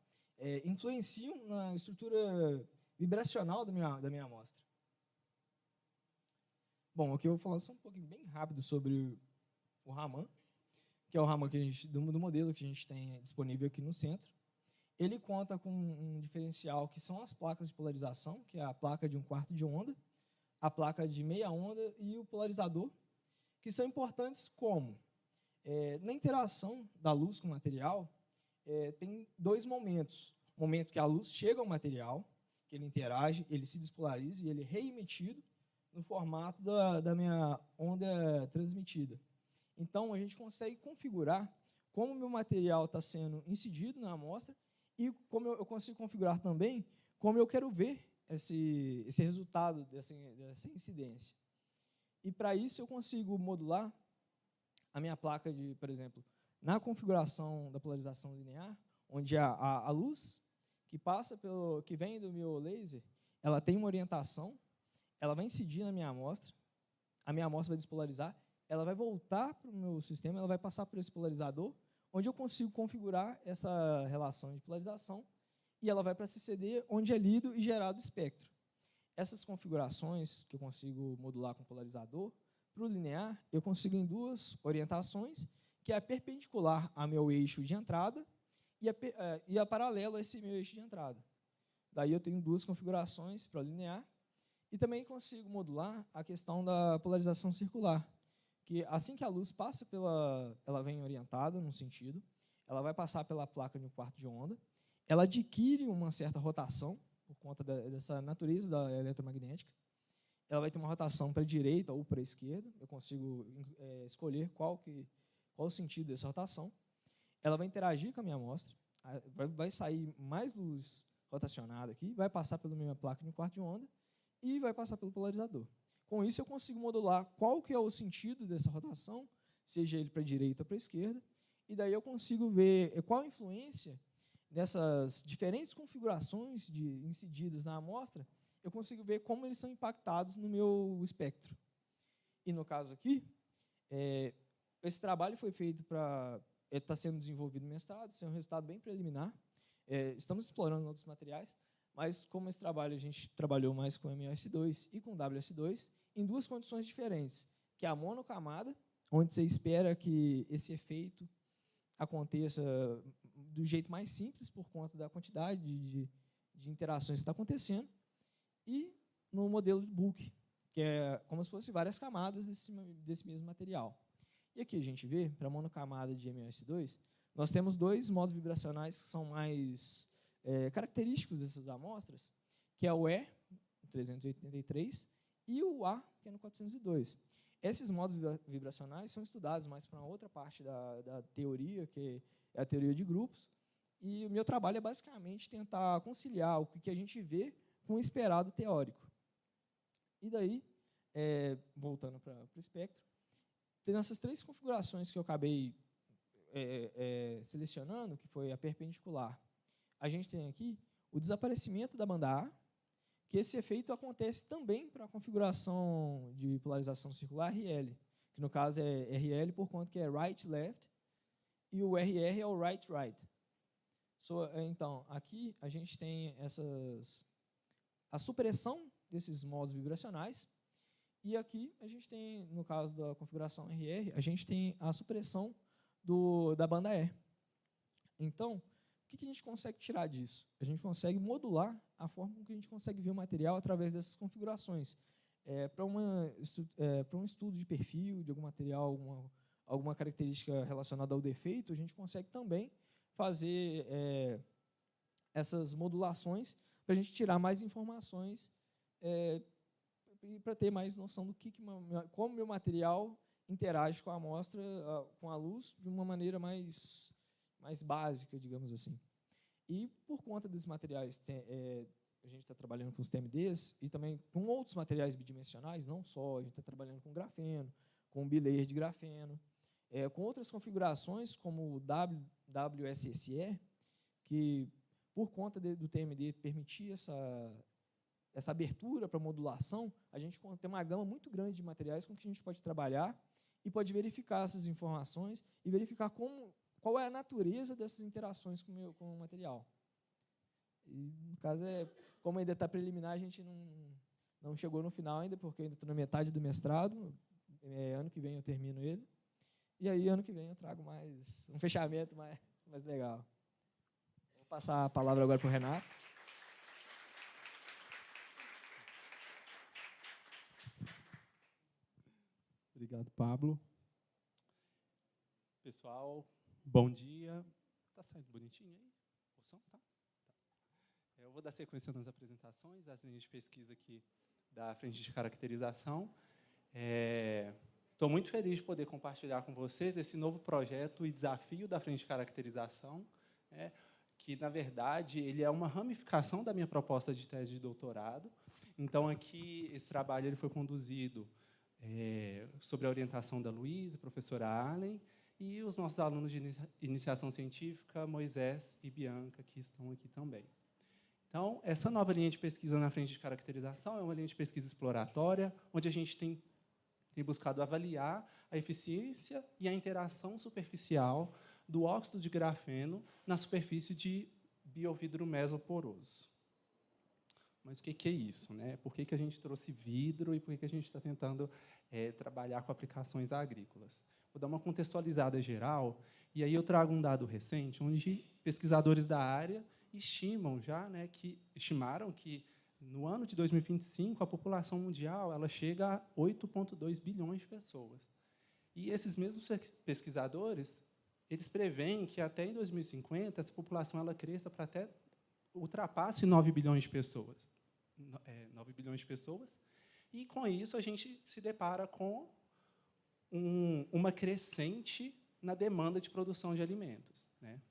influenciam na estrutura vibracional da minha amostra. Bom, aqui eu vou falar só um pouquinho bem rápido sobre o Raman, que é o Raman do modelo que a gente tem disponível aqui no centro. Ele conta com um diferencial que são as placas de polarização, que é a placa de 1/4 de onda, a placa de meia onda e o polarizador, que são importantes como Na interação da luz com o material, tem dois momentos. O momento que a luz chega ao material, que ele interage, ele se despolariza e ele é reemitido no formato da minha onda transmitida. Então, a gente consegue configurar como o meu material está sendo incidido na amostra e como eu consigo configurar também como eu quero ver esse resultado dessa incidência. E, para isso, eu consigo modular a minha placa de, por exemplo, na configuração da polarização linear, onde a luz que vem do meu laser, ela tem uma orientação, ela vai incidir na minha amostra, a minha amostra vai despolarizar, ela vai voltar para o meu sistema, ela vai passar por esse polarizador, onde eu consigo configurar essa relação de polarização, e ela vai para a CCD, onde é lido e gerado o espectro. Essas configurações que eu consigo modular com polarizador, para o linear, eu consigo em duas orientações, que é a perpendicular ao meu eixo de entrada e a paralela a esse meu eixo de entrada. Daí eu tenho duas configurações para o linear, e também consigo modular a questão da polarização circular, que assim que a luz passa ela vem orientada num sentido, ela vai passar pela placa de um quarto de onda, ela adquire uma certa rotação, por conta dessa natureza da eletromagnética, ela vai ter uma rotação para a direita ou para a esquerda, eu consigo escolher qual o sentido dessa rotação, ela vai interagir com a minha amostra, vai sair mais luz rotacionada aqui, vai passar pela minha placa de um quarto de onda e vai passar pelo polarizador. Com isso, eu consigo modular qual que é o sentido dessa rotação, seja ele para a direita ou para a esquerda, e daí eu consigo ver qual a influência dessas diferentes configurações incididas na amostra, eu consigo ver como eles são impactados no meu espectro. E no caso aqui, esse trabalho foi feito está sendo desenvolvido no mestrado, isso é um resultado bem preliminar, estamos explorando outros materiais, mas como esse trabalho a gente trabalhou mais com MOS2 e com WS2, em duas condições diferentes, que é a monocamada, onde você espera que esse efeito aconteça do jeito mais simples, por conta da quantidade de interações que está acontecendo, e no modelo de Book, que é como se fosse várias camadas desse mesmo material. E aqui a gente vê, para a monocamada de MOS2, nós temos dois modos vibracionais que são mais característicos dessas amostras, que é o E, 383, e o A, que é no 402. Esses modos vibracionais são estudados mais para uma outra parte da teoria, que é a teoria de grupos, e o meu trabalho é basicamente tentar conciliar o que a gente vê com o esperado teórico. E daí, voltando para o espectro, tem essas três configurações que eu acabei selecionando, que foi a perpendicular. A gente tem aqui o desaparecimento da banda A, que esse efeito acontece também para a configuração de polarização circular RL, que no caso é RL por conta que é right-left, e o RR é o right-right. Então, aqui a gente tem a supressão desses modos vibracionais, e aqui a gente tem, no caso da configuração RR, a gente tem a supressão da banda E. Então, o que a gente consegue tirar disso? A gente consegue modular a forma com que a gente consegue ver o material através dessas configurações. Para um estudo de perfil de algum material, alguma característica relacionada ao defeito, a gente consegue também fazer essas modulações para a gente tirar mais informações e para ter mais noção do como o meu material interage com a amostra, com a luz, de uma maneira mais básica, digamos assim. E, por conta desses materiais, a gente está trabalhando com os TMDs e também com outros materiais bidimensionais, não só, a gente está trabalhando com grafeno, com bilayer de grafeno, com outras configurações, como o WSSE, que, por conta do TMD permitir essa abertura para modulação, a gente tem uma gama muito grande de materiais com que a gente pode trabalhar e pode verificar essas informações e verificar qual é a natureza dessas interações com o material. E, no caso, como ainda está preliminar, a gente não chegou no final ainda, porque eu ainda estou na metade do mestrado, ano que vem eu termino ele, e aí ano que vem eu trago um fechamento mais legal. Vou passar a palavra agora para o Renato. Obrigado, Pablo. pessoal. Bom dia. Está saindo bonitinho aí? O som? Tá? Eu vou dar sequência nas apresentações, as linhas de pesquisa aqui da frente de caracterização. Estou muito feliz de poder compartilhar com vocês esse novo projeto e desafio da frente de caracterização, que, na verdade, ele é uma ramificação da minha proposta de tese de doutorado. Então, aqui, esse trabalho ele foi conduzido sobre a orientação da Luísa, professora Allen, e os nossos alunos de iniciação científica, Moisés e Bianca, que estão aqui também. Então, essa nova linha de pesquisa na frente de caracterização é uma linha de pesquisa exploratória, onde a gente tem buscado avaliar a eficiência e a interação superficial do óxido de grafeno na superfície de biovidro mesoporoso. Mas o que é isso, né? Por que a gente trouxe vidro e por que a gente está tentando trabalhar com aplicações agrícolas? Vou dar uma contextualizada geral, e aí eu trago um dado recente, onde pesquisadores da área estimaram que, no ano de 2025, a população mundial ela chega a 8,2 bilhões de pessoas. E esses mesmos pesquisadores, eles preveem que, até em 2050, essa população ela cresça para até ultrapasse 9 bilhões de pessoas. 9 bilhões de pessoas. E, com isso, a gente se depara com uma crescente na demanda de produção de alimentos, né?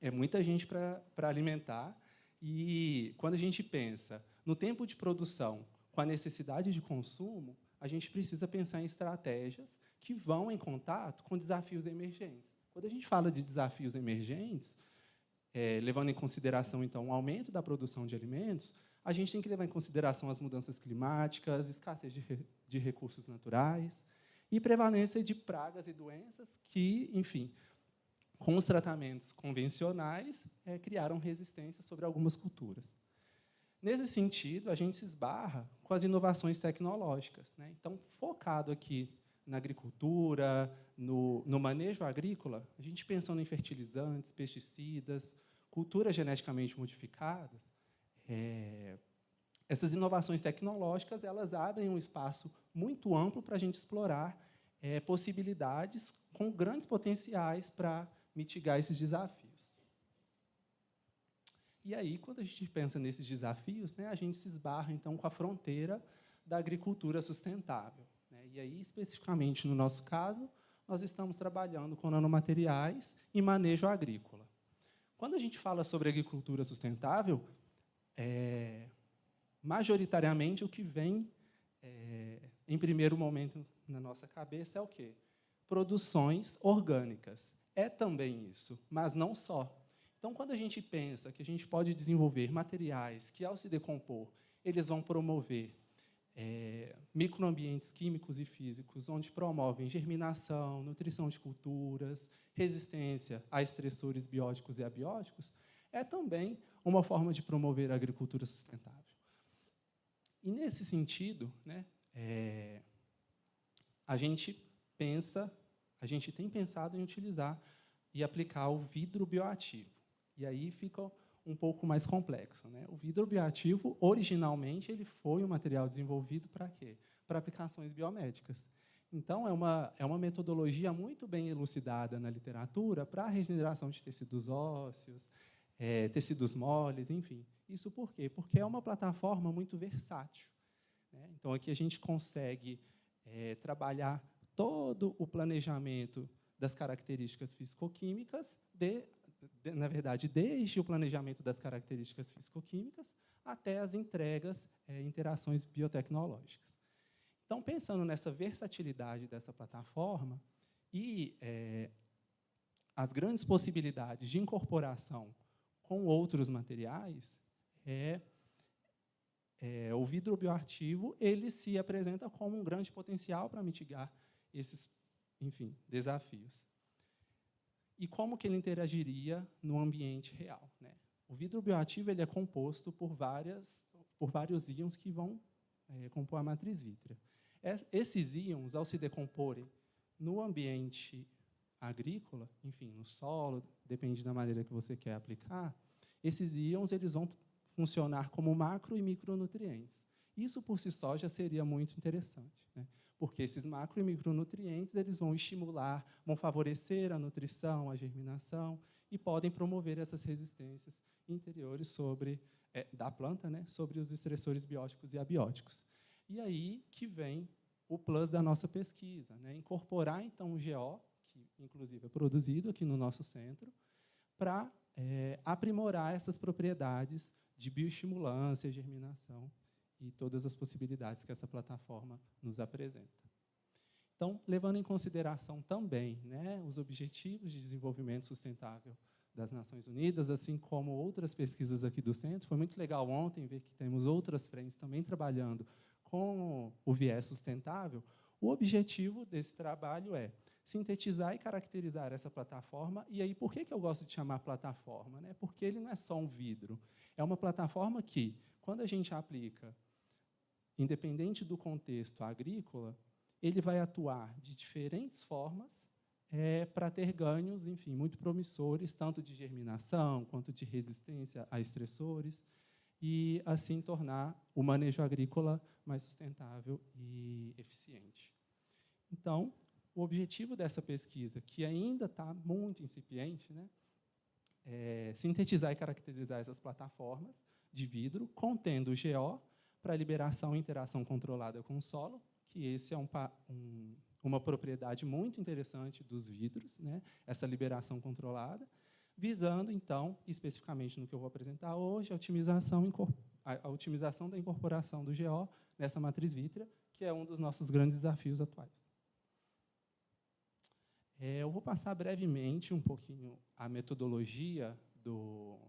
É muita gente para alimentar, e, quando a gente pensa no tempo de produção com a necessidade de consumo, a gente precisa pensar em estratégias que vão em contato com desafios emergentes. Quando a gente fala de desafios emergentes, levando em consideração, então, o aumento da produção de alimentos, a gente tem que levar em consideração as mudanças climáticas, escassez de recursos naturais e prevalência de pragas e doenças que, enfim, com os tratamentos convencionais, criaram resistência sobre algumas culturas. Nesse sentido, a gente se esbarra com as inovações tecnológicas, né? Então, focado aqui na agricultura, no manejo agrícola, a gente pensando em fertilizantes, pesticidas, culturas geneticamente modificadas, essas inovações tecnológicas elas abrem um espaço muito amplo para a gente explorar possibilidades com grandes potenciais para mitigar esses desafios. E aí, quando a gente pensa nesses desafios, né, a gente se esbarra, então, com a fronteira da agricultura sustentável, né? E aí, especificamente, no nosso caso, nós estamos trabalhando com nanomateriais e manejo agrícola. Quando a gente fala sobre agricultura sustentável, majoritariamente, o que vem, em primeiro momento, na nossa cabeça é o quê? Produções orgânicas. É também isso, mas não só. Então, quando a gente pensa que a gente pode desenvolver materiais que, ao se decompor, eles vão promover microambientes químicos e físicos, onde promovem germinação, nutrição de culturas, resistência a estressores bióticos e abióticos, é também uma forma de promover a agricultura sustentável. E, nesse sentido, né, a gente tem pensado em utilizar e aplicar o vidro bioativo. E aí fica um pouco mais complexo, né? O vidro bioativo, originalmente, ele foi um material desenvolvido para quê? Para aplicações biomédicas. Então, é uma metodologia muito bem elucidada na literatura para a regeneração de tecidos ósseos, tecidos moles, enfim. Isso por quê? Porque é uma plataforma muito versátil, né? Então, aqui a gente consegue trabalhar todo o planejamento das características fisicoquímicas, na verdade, desde o planejamento das características fisicoquímicas até as entregas, interações biotecnológicas. Então, pensando nessa versatilidade dessa plataforma e as grandes possibilidades de incorporação com outros materiais, o vidro bioativo ele se apresenta como um grande potencial para mitigar esses, enfim, desafios. E como que ele interagiria no ambiente real, né? O vidro bioativo ele é composto por vários íons que vão compor a matriz vítrea. Esses íons, ao se decomporem no ambiente agrícola, enfim, no solo, depende da maneira que você quer aplicar, esses íons eles vão funcionar como macro e micronutrientes. Isso, por si só, já seria muito interessante, né? Porque esses macro e micronutrientes eles vão estimular, vão favorecer a nutrição, a germinação, e podem promover essas resistências interiores da planta, né, sobre os estressores bióticos e abióticos. E aí que vem o plus da nossa pesquisa, né? Incorporar, então, o GO, que, inclusive, é produzido aqui no nosso centro, para aprimorar essas propriedades de bioestimulância, germinação e todas as possibilidades que essa plataforma nos apresenta. Então, levando em consideração também, né, os Objetivos de Desenvolvimento Sustentável das Nações Unidas, assim como outras pesquisas aqui do centro, foi muito legal ontem ver que temos outras frentes também trabalhando com o viés sustentável. O objetivo desse trabalho é sintetizar e caracterizar essa plataforma. E aí, por que eu gosto de chamar plataforma, né? Porque ele não é só um vidro. É uma plataforma que, quando a gente aplica, independente do contexto agrícola, ele vai atuar de diferentes formas para ter ganhos, enfim, muito promissores, tanto de germinação quanto de resistência a estressores, e assim tornar o manejo agrícola mais sustentável e eficiente. Então, o objetivo dessa pesquisa, que ainda está muito incipiente, né, é sintetizar e caracterizar essas plataformas de vidro, contendo o GO, para liberação e interação controlada com o solo, que esse é uma propriedade muito interessante dos vidros, né, essa liberação controlada, visando, então, especificamente no que eu vou apresentar hoje, a otimização da incorporação do GO nessa matriz vítrea, que é um dos nossos grandes desafios atuais. Eu vou passar brevemente um pouquinho a metodologia do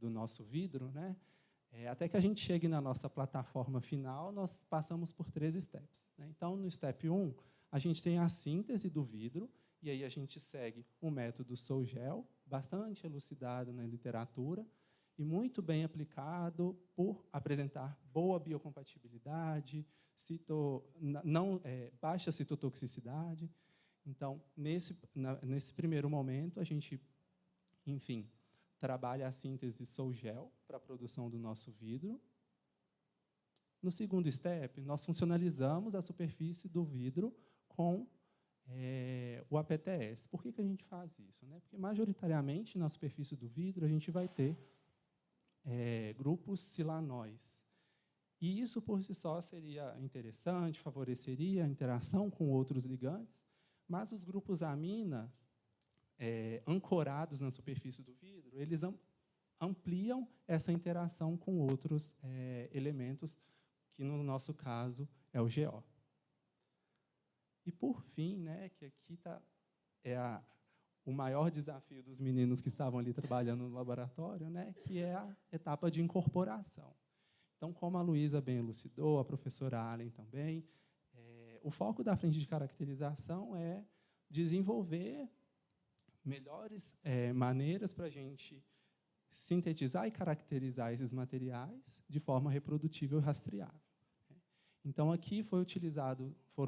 nosso vidro, né? Até que a gente chegue na nossa plataforma final, nós passamos por 3 steps, né? Então, no step 1, a gente tem a síntese do vidro, e aí a gente segue o método Sougel, bastante elucidado na literatura, e muito bem aplicado por apresentar boa biocompatibilidade, baixa citotoxicidade. Então, nesse primeiro momento, a gente, enfim, trabalha a síntese Sougel para a produção do nosso vidro. No segundo step, nós funcionalizamos a superfície do vidro com o APTS. Por que a gente faz isso, né? Porque, majoritariamente, na superfície do vidro, a gente vai ter grupos silanóis. E isso, por si só, seria interessante, favoreceria a interação com outros ligantes, mas os grupos amina, ancorados na superfície do vidro, eles ampliam essa interação com outros elementos, que, no nosso caso, é o GO. E, por fim, né, que aqui o maior desafio dos meninos que estavam ali trabalhando no laboratório, né, que é a etapa de incorporação. Então, como a Luísa bem elucidou, a professora Allen também, o foco da frente de caracterização é desenvolver melhores maneiras para a gente sintetizar e caracterizar esses materiais de forma reprodutível e rastreável. Então, aqui foram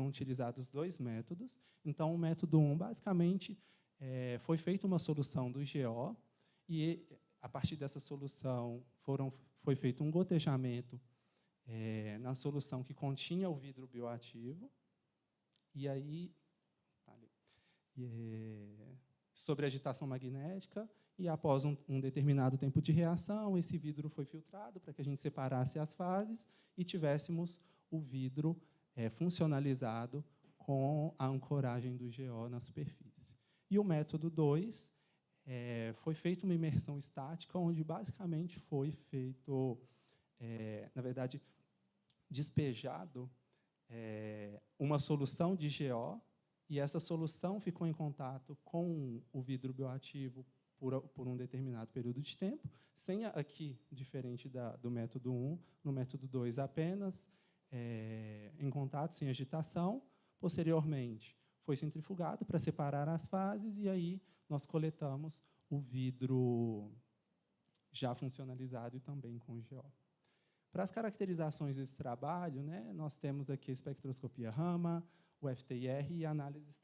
utilizados 2 métodos. Então, o método 1, basicamente, foi feita uma solução do GO, e, a partir dessa solução, foi feito um gotejamento na solução que continha o vidro bioativo, e aí, sobre agitação magnética, e após um determinado tempo de reação, esse vidro foi filtrado para que a gente separasse as fases e tivéssemos o vidro funcionalizado com a ancoragem do GO na superfície. E o método 2, foi feita uma imersão estática, onde basicamente foi feito, na verdade, despejado uma solução de GO, e essa solução ficou em contato com o vidro bioativo por um determinado período de tempo, sem aqui, diferente do método 1, no método 2 apenas em contato, sem agitação. Posteriormente, foi centrifugado para separar as fases, e aí nós coletamos o vidro já funcionalizado e também com o GO. Para as caracterizações desse trabalho, né, nós temos aqui a espectroscopia Raman, o FTIR e análises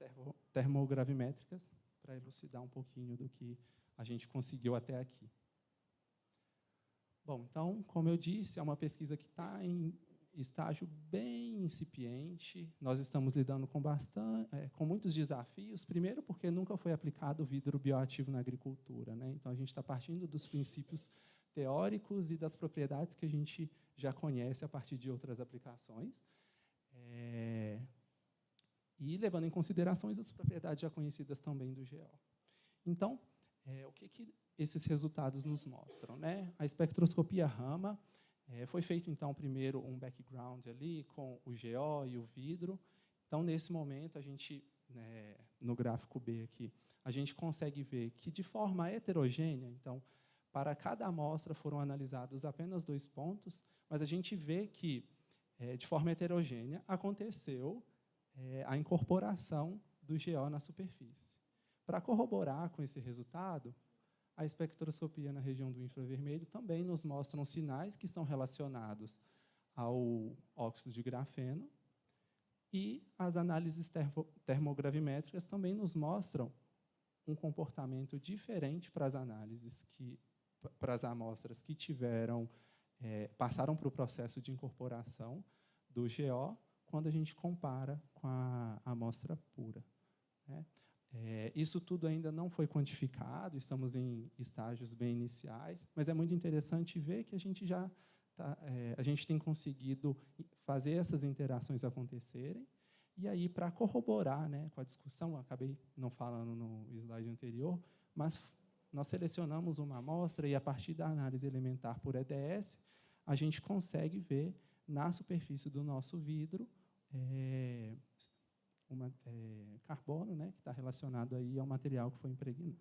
termogravimétricas, para elucidar um pouquinho do que a gente conseguiu até aqui. Bom, então, como eu disse, é uma pesquisa que está estágio bem incipiente. Nós estamos lidando com muitos desafios. Primeiro, porque nunca foi aplicado o vidro bioativo na agricultura, né? Então, a gente está partindo dos princípios teóricos e das propriedades que a gente já conhece a partir de outras aplicações, e levando em consideração as propriedades já conhecidas também do GO. Então, o que esses resultados nos mostram, né? A espectroscopia Raman, foi feito, então, primeiro um background ali com o GO e o vidro. Então, nesse momento, a gente, no gráfico B aqui, a gente consegue ver que, de forma heterogênea, então, para cada amostra foram analisados apenas 2 pontos, mas a gente vê que, de forma heterogênea, aconteceu a incorporação do GO na superfície. Para corroborar com esse resultado, a espectroscopia na região do infravermelho também nos mostra sinais que são relacionados ao óxido de grafeno, e as análises termogravimétricas também nos mostram um comportamento diferente para as amostras que passaram para o processo de incorporação do GO, quando a gente compara com a amostra pura, né? Isso tudo ainda não foi quantificado, estamos em estágios bem iniciais, mas é muito interessante ver que a gente tem conseguido fazer essas interações acontecerem, e aí, para corroborar, né, com a discussão, eu acabei não falando no slide anterior, mas nós selecionamos uma amostra e, a partir da análise elementar por EDS, a gente consegue ver na superfície do nosso vidro carbono, né, que está relacionado aí ao material que foi impregnado.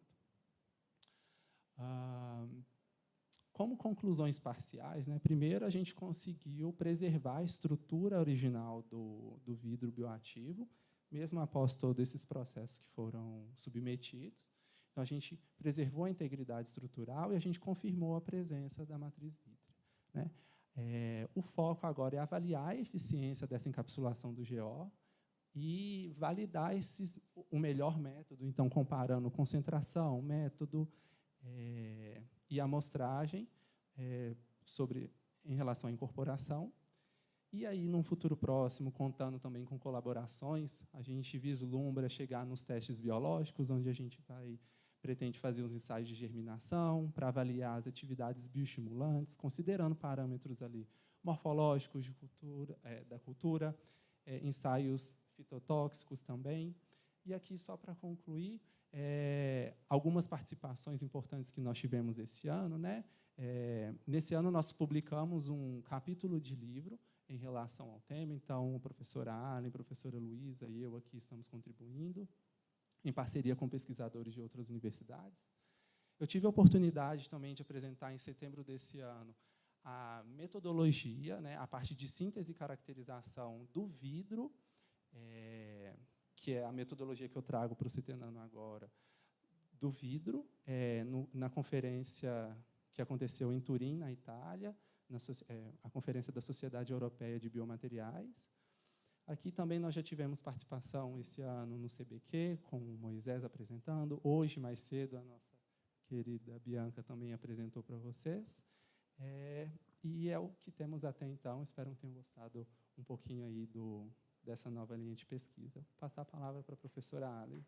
Como conclusões parciais, né, primeiro, a gente conseguiu preservar a estrutura original do vidro bioativo, mesmo após todos esses processos que foram submetidos. Então, a gente preservou a integridade estrutural e a gente confirmou a presença da matriz vítrea, né? O foco agora é avaliar a eficiência dessa encapsulação do GO e validar o melhor método, então, comparando concentração, método e amostragem em relação à incorporação. E aí, num futuro próximo, contando também com colaborações, a gente vislumbra chegar nos testes biológicos, onde a gente pretende fazer os ensaios de germinação para avaliar as atividades bioestimulantes, considerando parâmetros ali morfológicos da cultura, ensaios fitotóxicos também. E aqui, só para concluir, algumas participações importantes que nós tivemos esse ano, né? Nesse ano, nós publicamos um capítulo de livro em relação ao tema, então, a professora Allen, a professora Luísa e eu aqui estamos contribuindo, em parceria com pesquisadores de outras universidades. Eu tive a oportunidade também de apresentar, em setembro desse ano, a metodologia, né, a parte de síntese e caracterização do vidro, que é a metodologia que eu trago para o Citenano agora, do vidro, na conferência que aconteceu em Turim, na Itália, a Conferência da Sociedade Europeia de Biomateriais. Aqui também nós já tivemos participação esse ano no CBQ, com o Moisés apresentando. Hoje, mais cedo, a nossa querida Bianca também apresentou para vocês. E é o que temos até então. Espero que tenham gostado um pouquinho aí dessa nova linha de pesquisa. Vou passar a palavra para a professora Allen.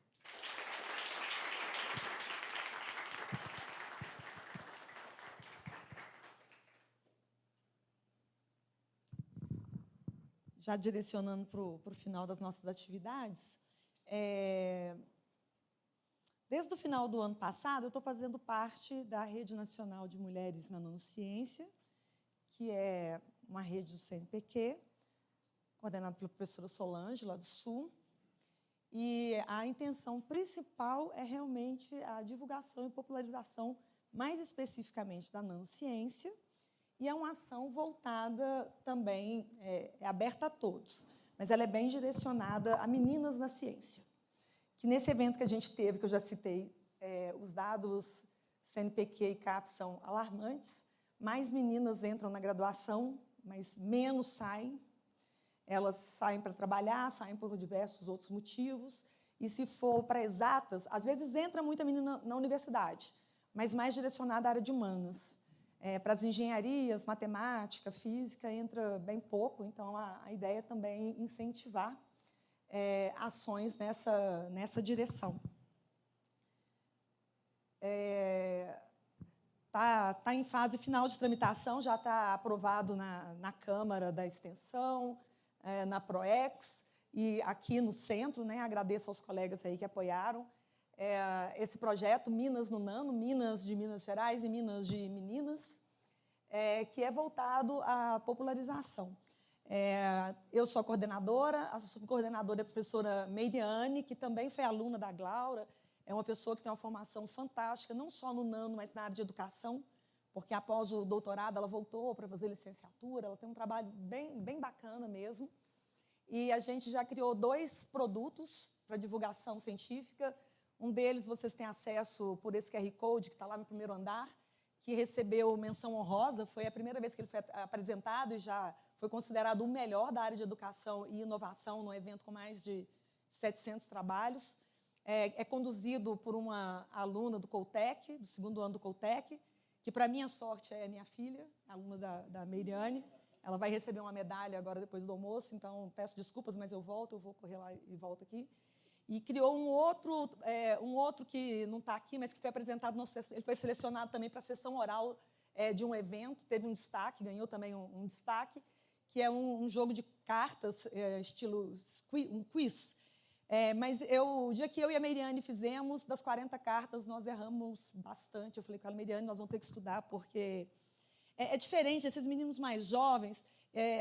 Já direcionando para o final das nossas atividades, desde o final do ano passado, eu estou fazendo parte da Rede Nacional de Mulheres na Nanociência, que é uma rede do CNPq, coordenada pela professora Solange, lá do Sul. E a intenção principal é realmente a divulgação e popularização, mais especificamente, da nanociência, e é uma ação voltada também, aberta a todos, mas ela é bem direcionada a meninas na ciência. Que nesse evento que a gente teve, que eu já citei, os dados CNPq e CAPES são alarmantes, mais meninas entram na graduação, mas menos saem. Elas saem para trabalhar, saem por diversos outros motivos, e se for para exatas, às vezes entra muita menina na universidade, mas mais direcionada à área de humanas. Para as engenharias, matemática, física, entra bem pouco, então a ideia é também incentivar ações nessa direção. Tá em fase final de tramitação, já está aprovado na Câmara da Extensão, na PROEX e aqui no centro, né? Agradeço aos colegas aí que apoiaram esse projeto, Minas no Nano, Minas de Minas Gerais e Minas de Meninas, que é voltado à popularização. Eu sou a coordenadora, a subcoordenadora é a professora Meiriane, que também foi aluna da Glaura, é uma pessoa que tem uma formação fantástica, não só no Nano, mas na área de educação, porque após o doutorado ela voltou para fazer licenciatura, ela tem um trabalho bem bacana mesmo. E a gente já criou 2 produtos para divulgação científica. Um deles vocês têm acesso por esse QR Code, que está lá no primeiro andar, que recebeu menção honrosa, foi a primeira vez que ele foi apresentado e já foi considerado o melhor da área de educação e inovação, num evento com mais de 700 trabalhos. É conduzido por uma aluna do Coltec, do 2º ano do Coltec, que, para minha sorte, é minha filha, aluna da Meiriane. Ela vai receber uma medalha agora, depois do almoço, então peço desculpas, mas eu vou correr lá e volto aqui. E criou um outro que não está aqui, mas que foi apresentado, ele foi selecionado também para a sessão oral de um evento, teve um destaque, ganhou também um destaque, que é um jogo de cartas, estilo um quiz. Mas o dia que eu e a Meiriane fizemos, das 40 cartas, nós erramos bastante. Eu falei com ela, Meiriane, nós vamos ter que estudar, porque é diferente. Esses meninos mais jovens,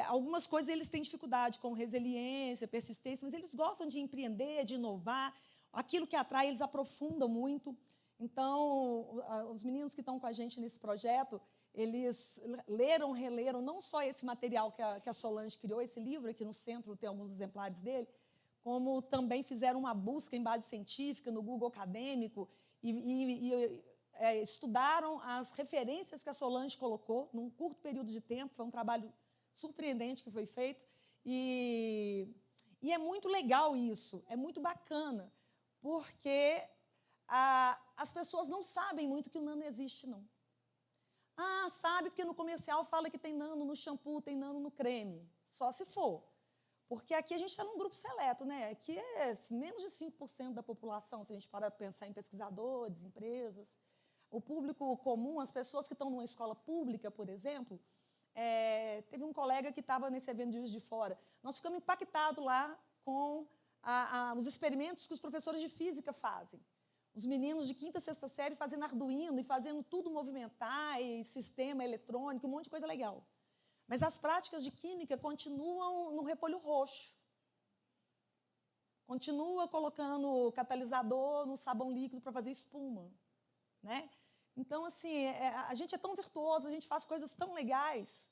algumas coisas eles têm dificuldade, como resiliência, persistência, mas eles gostam de empreender, de inovar. Aquilo que atrai, eles aprofundam muito. Então, os meninos que estão com a gente nesse projeto, eles leram, releram, não só esse material que a Solange criou, esse livro aqui no centro, tem alguns exemplares dele, como também fizeram uma busca em base científica no Google Acadêmico e estudaram as referências que a Solange colocou num curto período de tempo. Foi um trabalho surpreendente que foi feito. E é muito legal isso, é muito bacana, porque as pessoas não sabem muito que o nano existe, não. Sabe, porque no comercial fala que tem nano no shampoo, tem nano no creme, só se for. Porque aqui a gente está num grupo seleto, né? Aqui é menos de 5% da população, se a gente para pensar em pesquisadores, empresas. O público comum, as pessoas que estão numa escola pública, por exemplo, teve um colega que estava nesse evento de Juiz de Fora. Nós ficamos impactados lá com os experimentos que os professores de física fazem. Os meninos de 5ª, 6ª série fazendo Arduino e fazendo tudo movimentar, e sistema eletrônico, um monte de coisa legal. Mas as práticas de química continuam no repolho roxo. Continua colocando catalisador no sabão líquido para fazer espuma, né? Então, assim, a gente é tão virtuoso, a gente faz coisas tão legais,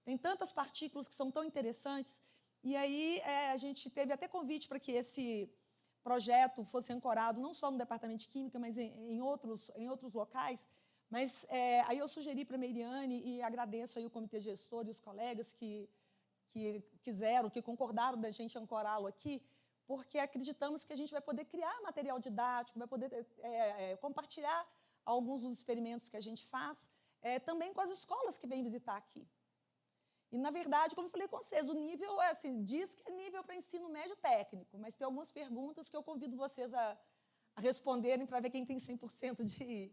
tem tantas partículas que são tão interessantes. E aí a gente teve até convite para que esse projeto fosse ancorado não só no Departamento de Química, mas em outros locais. Mas aí eu sugeri para a Meiriane, e agradeço aí o comitê gestor e os colegas que quiseram, que concordaram da gente ancorá-lo aqui, porque acreditamos que a gente vai poder criar material didático, vai poder compartilhar alguns dos experimentos que a gente faz, também com as escolas que vêm visitar aqui. E, na verdade, como eu falei com vocês, o nível assim, diz que é nível para ensino médio técnico, mas tem algumas perguntas que eu convido vocês a responderem para ver quem tem 100% de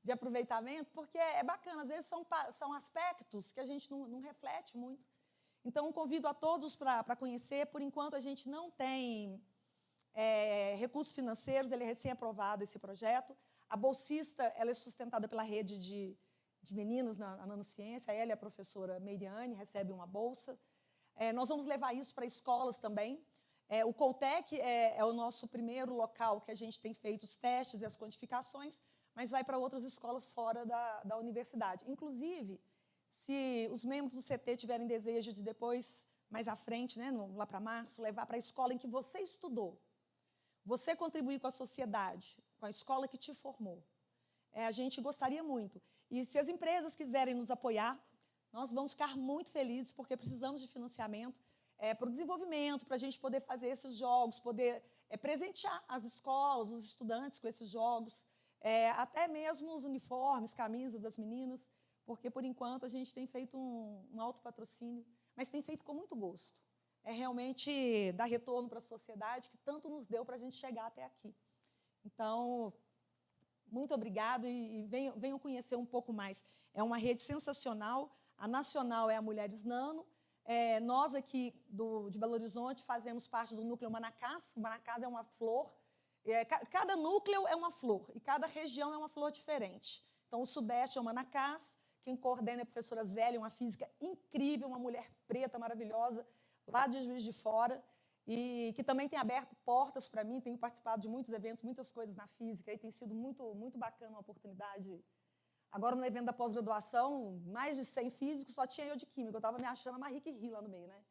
aproveitamento, porque é bacana, às vezes são aspectos que a gente não reflete muito. Então, convido a todos para conhecer. Por enquanto, a gente não tem recursos financeiros, ele é recém-aprovado, esse projeto. A bolsista ela é sustentada pela rede de meninas na nanociência, ela e a professora Meiriane recebem uma bolsa. Nós vamos levar isso para escolas também. O Coltec é o nosso primeiro local que a gente tem feito os testes e as quantificações, mas vai para outras escolas fora da universidade. Inclusive, se os membros do CT tiverem desejo de depois, mais à frente, né, lá para março, levar para a escola em que você estudou, você contribuir com a sociedade, com a escola que te formou, a gente gostaria muito. E se as empresas quiserem nos apoiar, nós vamos ficar muito felizes, porque precisamos de financiamento para o desenvolvimento, para a gente poder fazer esses jogos, poder presentear as escolas, os estudantes com esses jogos, até mesmo os uniformes, camisas das meninas, porque, por enquanto, a gente tem feito um autopatrocínio, mas tem feito com muito gosto. É realmente dar retorno para a sociedade que tanto nos deu para a gente chegar até aqui. Então, muito obrigado e venham conhecer um pouco mais. É uma rede sensacional. A nacional é a Mulheres Nano. Nós aqui de Belo Horizonte fazemos parte do núcleo Manacás. O Manacás é uma flor. Cada núcleo é uma flor e cada região é uma flor diferente. Então, o Sudeste é o Manacás. Quem coordena é a professora Zélia, uma física incrível, uma mulher preta maravilhosa, lá de Juiz de Fora, e que também tem aberto portas para mim, tenho participado de muitos eventos, muitas coisas na física, e tem sido muito, muito bacana a oportunidade. Agora, no evento da pós-graduação, mais de 100 físicos, só tinha eu de química, eu estava me achando a Marie Curie lá no meio, né?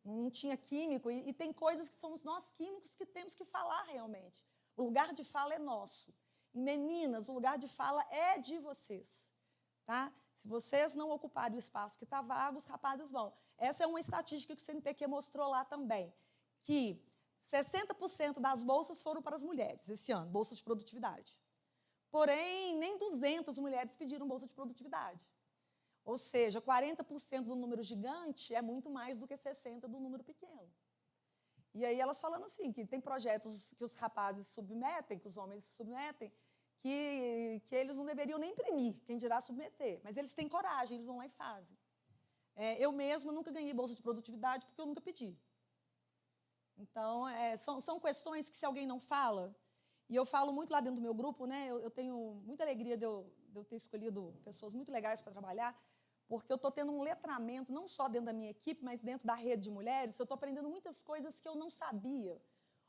Não tinha químico, e tem coisas que são nós químicos que temos que falar realmente. O lugar de fala é nosso. E, meninas, o lugar de fala é de vocês. Tá? Se vocês não ocuparem o espaço que está vago, os rapazes vão. Essa é uma estatística que o CNPq mostrou lá também, que 60% das bolsas foram para as mulheres esse ano, bolsas de produtividade. Porém, nem 200 mulheres pediram bolsa de produtividade. Ou seja, 40% do número gigante é muito mais do que 60% do número pequeno. E aí elas falando assim, que tem projetos que os rapazes submetem, que os homens submetem, que eles não deveriam nem imprimir, quem dirá submeter. Mas eles têm coragem, eles vão lá e fazem. Eu mesma nunca ganhei bolsa de produtividade porque eu nunca pedi. Então, são questões que se alguém não fala, e eu falo muito lá dentro do meu grupo, né, eu tenho muita alegria de eu ter escolhido pessoas muito legais para trabalhar, porque eu estou tendo um letramento, não só dentro da minha equipe, mas dentro da rede de mulheres, eu estou aprendendo muitas coisas que eu não sabia,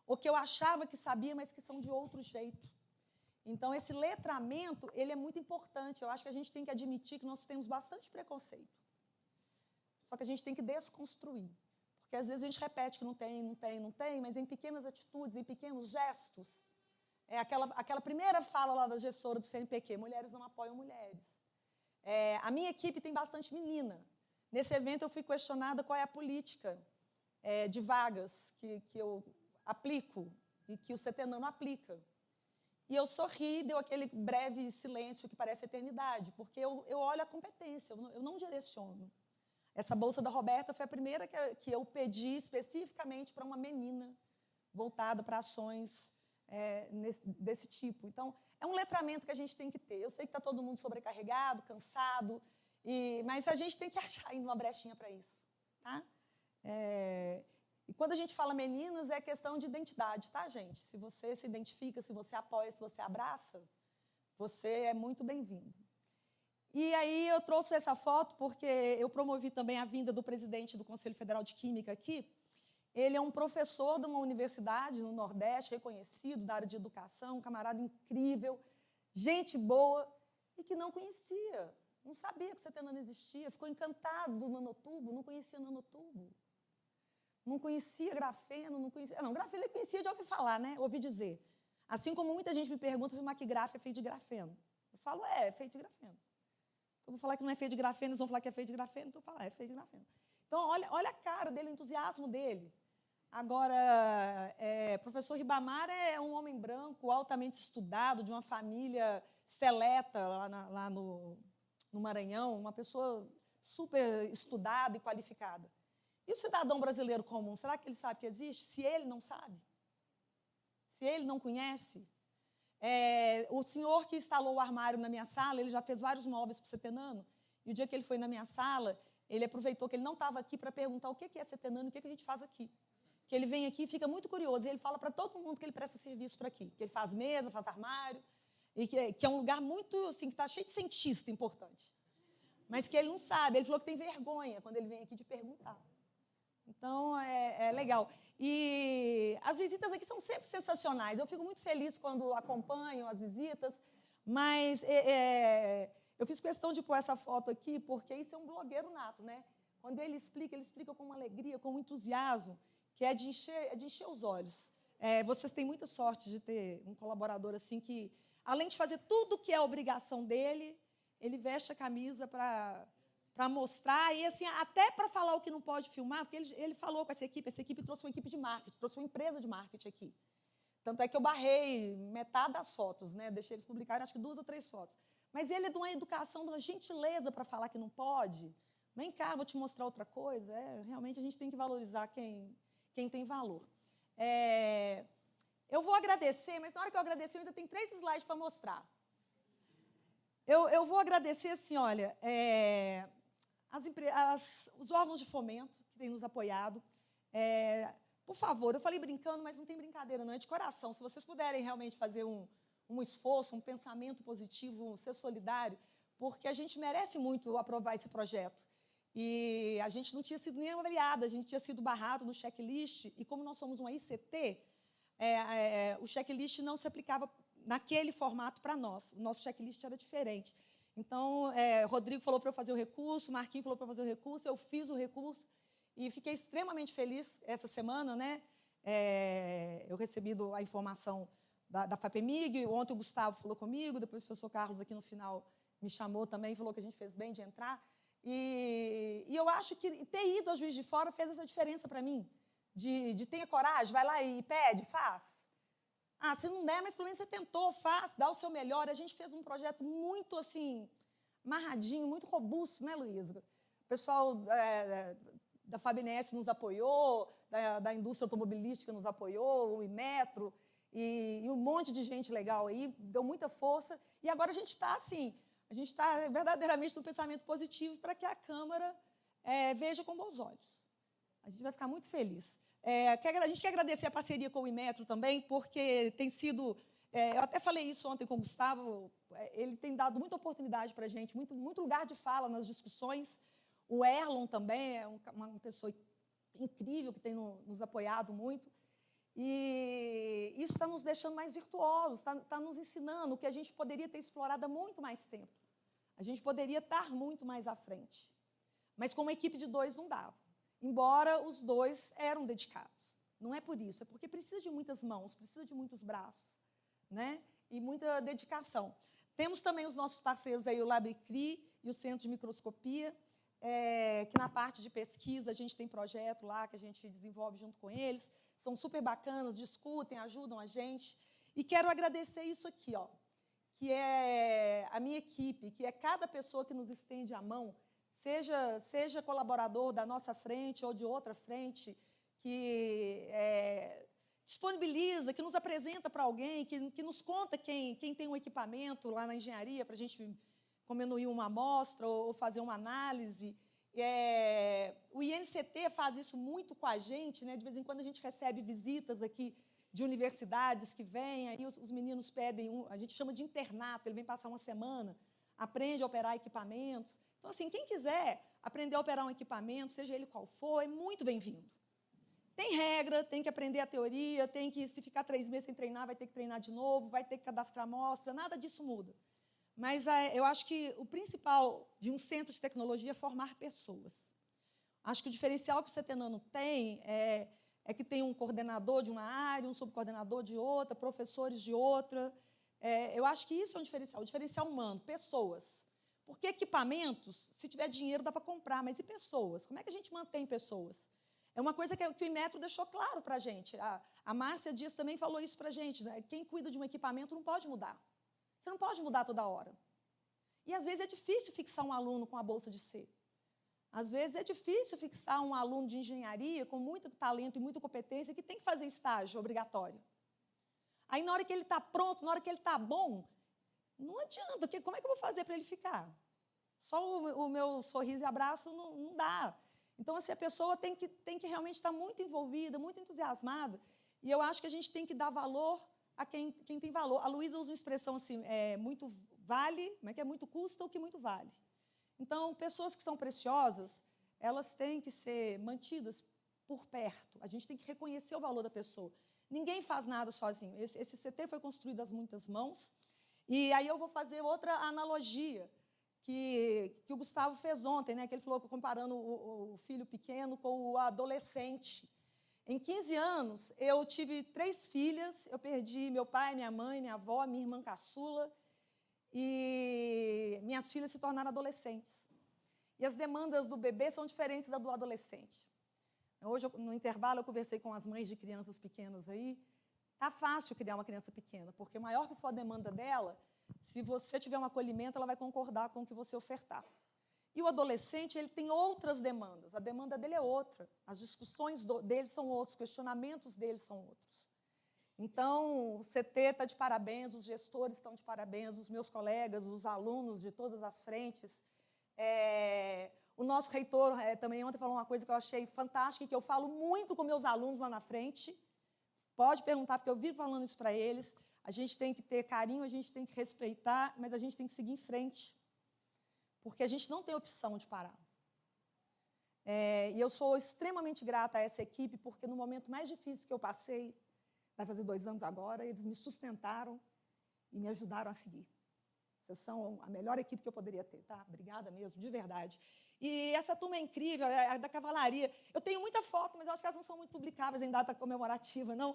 ou que eu achava que sabia, mas que são de outro jeito. Então, esse letramento, ele é muito importante. Eu acho que a gente tem que admitir que nós temos bastante preconceito. Só que a gente tem que desconstruir. Porque, às vezes, a gente repete que não tem, mas em pequenas atitudes, em pequenos gestos. Aquela primeira fala lá da gestora do CNPq, mulheres não apoiam mulheres. A minha equipe tem bastante menina. Nesse evento, eu fui questionada qual é a política de vagas que eu aplico e que o CT Nano aplica. E eu sorri, deu aquele breve silêncio que parece eternidade, porque eu olho a competência, eu não direciono. Essa bolsa da Roberta foi a primeira que eu pedi especificamente para uma menina, voltada para ações desse tipo. Então, é um letramento que a gente tem que ter. Eu sei que está todo mundo sobrecarregado, cansado, mas a gente tem que achar ainda uma brechinha para isso. Tá? E quando a gente fala meninas, é questão de identidade, tá, gente? Se você se identifica, se você apoia, se você abraça, você é muito bem-vindo. E aí eu trouxe essa foto porque eu promovi também a vinda do presidente do Conselho Federal de Química aqui. Ele é um professor de uma universidade no Nordeste, reconhecido, da área de educação, um camarada incrível, gente boa, e que não conhecia, não sabia que o CT Nano existia, ficou encantado do nanotubo, não conhecia nanotubo. Não conhecia grafeno, não conhecia... Não, grafeno ele conhecia de ouvir falar, né? Ouvi dizer. Assim como muita gente me pergunta se o maquigraf é feito de grafeno. Eu falo, é feito de grafeno. Eu vou falar que não é feito de grafeno, eles vão falar que é feito de grafeno, então eu falo, é feito de grafeno. Então, olha a cara dele, o entusiasmo dele. Agora, professor Ribamar é um homem branco, altamente estudado, de uma família seleta lá no Maranhão, uma pessoa super estudada e qualificada. E o cidadão brasileiro comum, será que ele sabe que existe? Se ele não sabe? Se ele não conhece? O senhor que instalou o armário na minha sala, ele já fez vários móveis para o CT Nano, e o dia que ele foi na minha sala, ele aproveitou que ele não estava aqui para perguntar o que é CT Nano, o que a gente faz aqui. Que ele vem aqui e fica muito curioso, e ele fala para todo mundo que ele presta serviço por aqui, que ele faz mesa, faz armário, e que é um lugar muito, assim, que está cheio de cientista importante. Mas que ele não sabe, ele falou que tem vergonha quando ele vem aqui de perguntar. Então, é legal. E as visitas aqui são sempre sensacionais. Eu fico muito feliz quando acompanho as visitas, mas eu fiz questão de pôr essa foto aqui, porque isso é um blogueiro nato, né? Quando ele explica com uma alegria, com um entusiasmo, que é de encher os olhos. Vocês têm muita sorte de ter um colaborador assim que, além de fazer tudo o que é obrigação dele, ele veste a camisa para mostrar, e assim, até para falar o que não pode filmar, porque ele falou com essa equipe trouxe uma equipe de marketing, trouxe uma empresa de marketing aqui. Tanto é que eu barrei metade das fotos, né? Deixei eles publicarem, acho que 2 ou 3 fotos. Mas ele é de uma educação, de uma gentileza para falar que não pode. Vem cá, vou te mostrar outra coisa. Realmente a gente tem que valorizar quem tem valor. Eu vou agradecer, mas na hora que eu agradecer, eu ainda tenho 3 slides para mostrar. Eu vou agradecer, assim, olha, os órgãos de fomento que têm nos apoiado. Por favor, eu falei brincando, mas não tem brincadeira, não, é de coração. Se vocês puderem realmente fazer um esforço, um pensamento positivo, ser solidário, porque a gente merece muito aprovar esse projeto. E a gente não tinha sido nem avaliado, a gente tinha sido barrado no checklist, e como nós somos uma ICT, o checklist não se aplicava naquele formato para nós. O nosso checklist era diferente. Então, Rodrigo falou para eu fazer o recurso, Marquinhos falou para eu fazer o recurso, eu fiz o recurso e fiquei extremamente feliz essa semana, né? Eu recebi a informação da FAPEMIG, ontem o Gustavo falou comigo, depois o professor Carlos aqui no final me chamou também, falou que a gente fez bem de entrar. E eu acho que ter ido a Juiz de Fora fez essa diferença para mim, de ter coragem, vai lá e pede, faz. Se não der, mas pelo menos você tentou, faz, dá o seu melhor. A gente fez um projeto muito, assim, amarradinho, muito robusto, né, Luísa? O pessoal da Fabinese nos apoiou, da indústria automobilística nos apoiou, o Imetro, e um monte de gente legal aí, deu muita força. E agora a gente está, assim, a gente está verdadeiramente no pensamento positivo para que a Câmara veja com bons olhos. A gente vai ficar muito feliz. A gente quer agradecer a parceria com o Imetro também, porque tem sido... eu até falei isso ontem com o Gustavo, ele tem dado muita oportunidade para a gente, muito lugar de fala nas discussões. O Erlon também é uma pessoa incrível que tem nos apoiado muito. E isso está nos deixando mais virtuosos, está nos ensinando que a gente poderia ter explorado há muito mais tempo. A gente poderia estar muito mais à frente. Mas com uma equipe de 2 não dava. Embora os 2 eram dedicados. Não é por isso, é porque precisa de muitas mãos, precisa de muitos braços, né? E muita dedicação. Temos também os nossos parceiros aí, o LabCri e o Centro de Microscopia, que na parte de pesquisa a gente tem projeto lá que a gente desenvolve junto com eles, são super bacanas, discutem, ajudam a gente. E quero agradecer isso aqui, ó, que é a minha equipe, que é cada pessoa que nos estende a mão, seja colaborador da nossa frente ou de outra frente, que disponibiliza, que nos apresenta para alguém, que nos conta quem tem um equipamento lá na engenharia para a gente comenuir uma amostra ou fazer uma análise. O INCT faz isso muito com a gente, né? De vez em quando a gente recebe visitas aqui de universidades que vêm, aí os meninos pedem, a gente chama de internato, ele vem passar uma semana, aprende a operar equipamentos. Então, assim, quem quiser aprender a operar um equipamento, seja ele qual for, é muito bem-vindo. Tem regra, tem que aprender a teoria, tem que, se ficar 3 meses sem treinar, vai ter que treinar de novo, vai ter que cadastrar amostra, nada disso muda. Mas eu acho que o principal de um centro de tecnologia é formar pessoas. Acho que o diferencial que o CETENANO tem é que tem um coordenador de uma área, um subcoordenador de outra, professores de outra. Eu acho que isso é um diferencial humano, pessoas. Porque equipamentos, se tiver dinheiro, dá para comprar, mas e pessoas? Como é que a gente mantém pessoas? É uma coisa que o Imetro deixou claro para a gente. A Márcia Dias também falou isso para a gente, né? Quem cuida de um equipamento não pode mudar. Você não pode mudar toda hora. E, às vezes, é difícil fixar um aluno com a bolsa de C. Às vezes, é difícil fixar um aluno de engenharia com muito talento e muita competência que tem que fazer estágio obrigatório. Aí, na hora que ele está pronto, na hora que ele está bom, não adianta, porque como é que eu vou fazer para ele ficar? Só o meu sorriso e abraço não dá. Então, assim, a pessoa tem que realmente estar muito envolvida, muito entusiasmada, e eu acho que a gente tem que dar valor a quem tem valor. A Luísa usa uma expressão assim, muito vale, como é que é? Muito custa o que muito vale. Então, pessoas que são preciosas, elas têm que ser mantidas por perto. A gente tem que reconhecer o valor da pessoa. Ninguém faz nada sozinho. Esse CT foi construído às muitas mãos. E aí eu vou fazer outra analogia que o Gustavo fez ontem, né? Que ele falou, comparando o filho pequeno com o adolescente. Em 15 anos, eu tive 3 filhas, eu perdi meu pai, minha mãe, minha avó, minha irmã caçula, e minhas filhas se tornaram adolescentes. E as demandas do bebê são diferentes da do adolescente. Hoje, no intervalo, eu conversei com as mães de crianças pequenas aí. Tá fácil criar uma criança pequena, porque maior que for a demanda dela, Se você tiver um acolhimento, ela vai concordar com o que você ofertar. E o adolescente, ele tem outras demandas. A demanda dele é outra. As discussões dele são outras, os questionamentos dele são outros. Então, o CT está de parabéns, os gestores estão de parabéns, os meus colegas, os alunos de todas as frentes. O nosso reitor também ontem falou uma coisa que eu achei fantástica e que eu falo muito com meus alunos lá na frente. Pode perguntar, porque eu vivo falando isso para eles. A gente tem que ter carinho, a gente tem que respeitar, mas a gente tem que seguir em frente. Porque a gente não tem opção de parar. E eu sou extremamente grata a essa equipe, porque no momento mais difícil que eu passei, vai fazer 2 anos agora, eles me sustentaram e me ajudaram a seguir. Vocês são a melhor equipe que eu poderia ter, tá? Obrigada mesmo, de verdade. E essa turma é incrível, a da cavalaria. Eu tenho muita foto, mas eu acho que elas não são muito publicáveis em data comemorativa, não.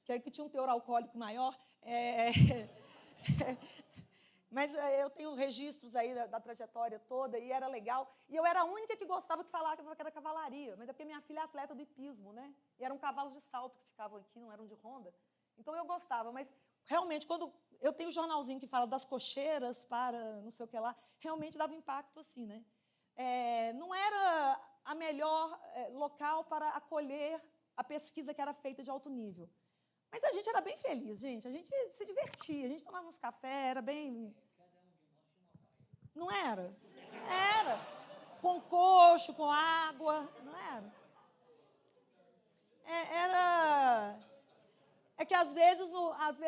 Que tinha um teor alcoólico maior. Mas eu tenho registros aí da trajetória toda, e era legal. E eu era a única que gostava que falava que era cavalaria, mas é porque minha filha é atleta do hipismo, né? E eram cavalos de salto que ficavam aqui, não eram de ronda. Então, eu gostava, mas, realmente, quando eu tenho um jornalzinho que fala das cocheiras para não sei o que lá, realmente dava impacto assim, né? Não era a melhor local para acolher a pesquisa que era feita de alto nível. Mas a gente era bem feliz, gente. A gente se divertia, a gente tomava uns café, era bem... Não era? Era. Com coxo, com água, não era? É que, às vezes,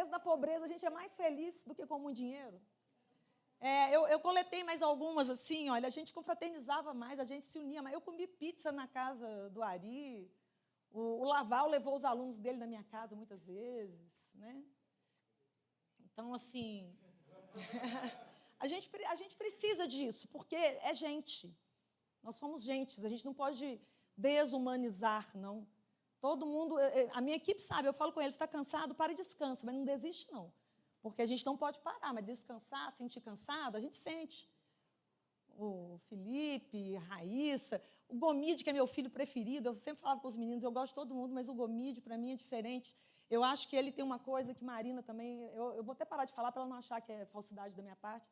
na pobreza, a gente é mais feliz do que com muito dinheiro. Eu coletei mais algumas, assim, olha, a gente confraternizava mais, a gente se unia mais. Eu comi pizza na casa do Ari, o Laval levou os alunos dele na minha casa muitas vezes, né? Então, assim, a gente precisa disso, porque é gente. Nós somos gentes, a gente não pode desumanizar, não. Todo mundo, a minha equipe sabe, eu falo com eles, está cansado, para e descansa, mas não desiste, não. Porque a gente não pode parar, mas descansar, sentir cansado, a gente sente. O Felipe, a Raíssa, o Gomide, que é meu filho preferido, eu sempre falava com os meninos, eu gosto de todo mundo, mas o Gomide, para mim, é diferente. Eu acho que ele tem uma coisa que Marina também... Eu vou até parar de falar para ela não achar que é falsidade da minha parte,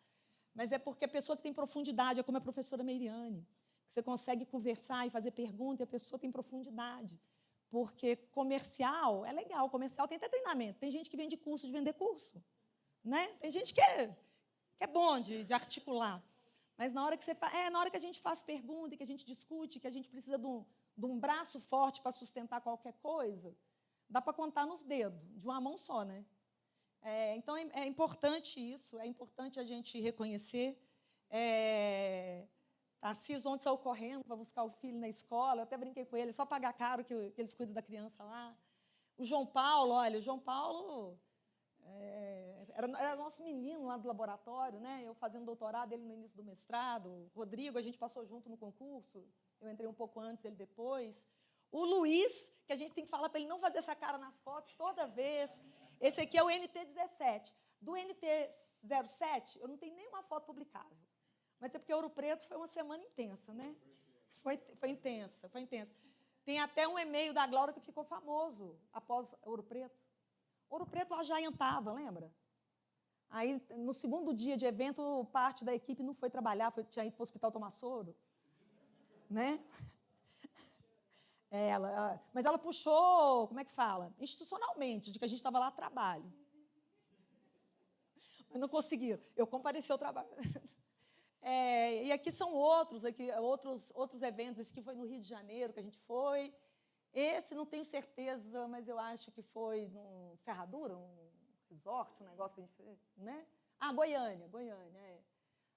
mas é porque a pessoa que tem profundidade, é como a professora Meiriane, que você consegue conversar e fazer pergunta, e a pessoa tem profundidade. Porque comercial é legal, comercial tem até treinamento. Tem gente que vende curso de vender curso, né? Tem gente que é bom de articular. Mas na hora que na hora que a gente faz pergunta, que a gente discute, que a gente precisa de um braço forte para sustentar qualquer coisa, dá para contar nos dedos, de uma mão só, né? Então, é importante isso, é importante a gente reconhecer. Tarcísio ontem saiu correndo para buscar o filho na escola, eu até brinquei com ele, só pagar caro que eles cuidam da criança lá. O João Paulo, olha, o João Paulo... era nosso menino lá do laboratório, né? Eu fazendo doutorado, ele no início do mestrado. O Rodrigo, a gente passou junto no concurso. Eu entrei um pouco antes, ele depois. O Luiz, que a gente tem que falar para ele não fazer essa cara nas fotos toda vez. Esse aqui é o NT17. Do NT07, eu não tenho nenhuma foto publicável. Mas é porque Ouro Preto foi uma semana intensa, né? Foi intensa, foi intensa. Tem até um e-mail da Glória que ficou famoso após Ouro Preto. Ouro Preto ajaiantava, lembra? Aí, no segundo dia de evento, parte da equipe não foi trabalhar, tinha ido para o Hospital Tomar Soro. Né? Mas ela puxou, como é que fala? Institucionalmente, de que a gente estava lá a trabalho. Mas não conseguiram. Eu compareci ao trabalho. E aqui são outros eventos. Esse aqui foi no Rio de Janeiro, que a gente foi. Esse não tenho certeza, mas eu acho que foi num Ferradura, um resort, um negócio que a gente fez, né? Goiânia.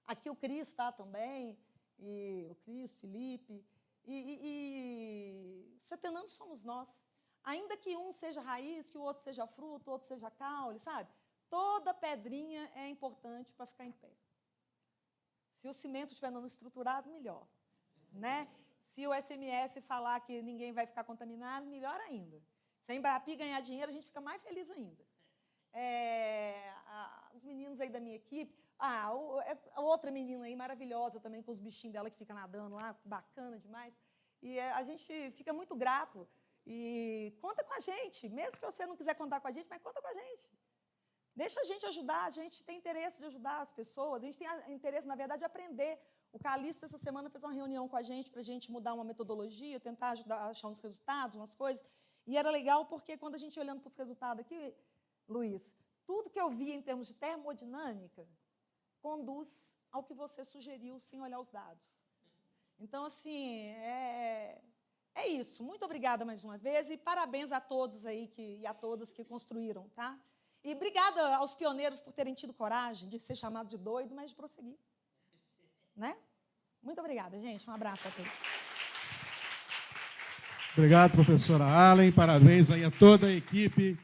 Aqui o Cris está também, e o Cris, Felipe. E setenando somos nós. Ainda que um seja raiz, que o outro seja fruto, o outro seja caule, sabe? Toda pedrinha é importante para ficar em pé. Se o cimento estiver não estruturado, melhor. Né? Se o SMS falar que ninguém vai ficar contaminado, melhor ainda. Se a Embrapi ganhar dinheiro, a gente fica mais feliz ainda. Os meninos aí da minha equipe, a outra menina aí maravilhosa também, com os bichinhos dela que fica nadando lá, bacana demais. E a gente fica muito grato. E conta com a gente, mesmo que você não quiser contar com a gente, mas conta com a gente. Deixa a gente ajudar, a gente tem interesse de ajudar as pessoas, a gente tem interesse, na verdade, de aprender. O Calixto, essa semana, fez uma reunião com a gente para a gente mudar uma metodologia, tentar ajudar a achar uns resultados, umas coisas. E era legal porque, quando a gente olhando para os resultados aqui, Luiz, tudo que eu vi em termos de termodinâmica conduz ao que você sugeriu sem olhar os dados. Então, assim, é isso. Muito obrigada mais uma vez e parabéns a todos aí e a todas que construíram, tá? E obrigada aos pioneiros por terem tido coragem de ser chamado de doido, mas de prosseguir. Né? Muito obrigada, gente. Um abraço a todos. Obrigado, professora Allen. Parabéns aí a toda a equipe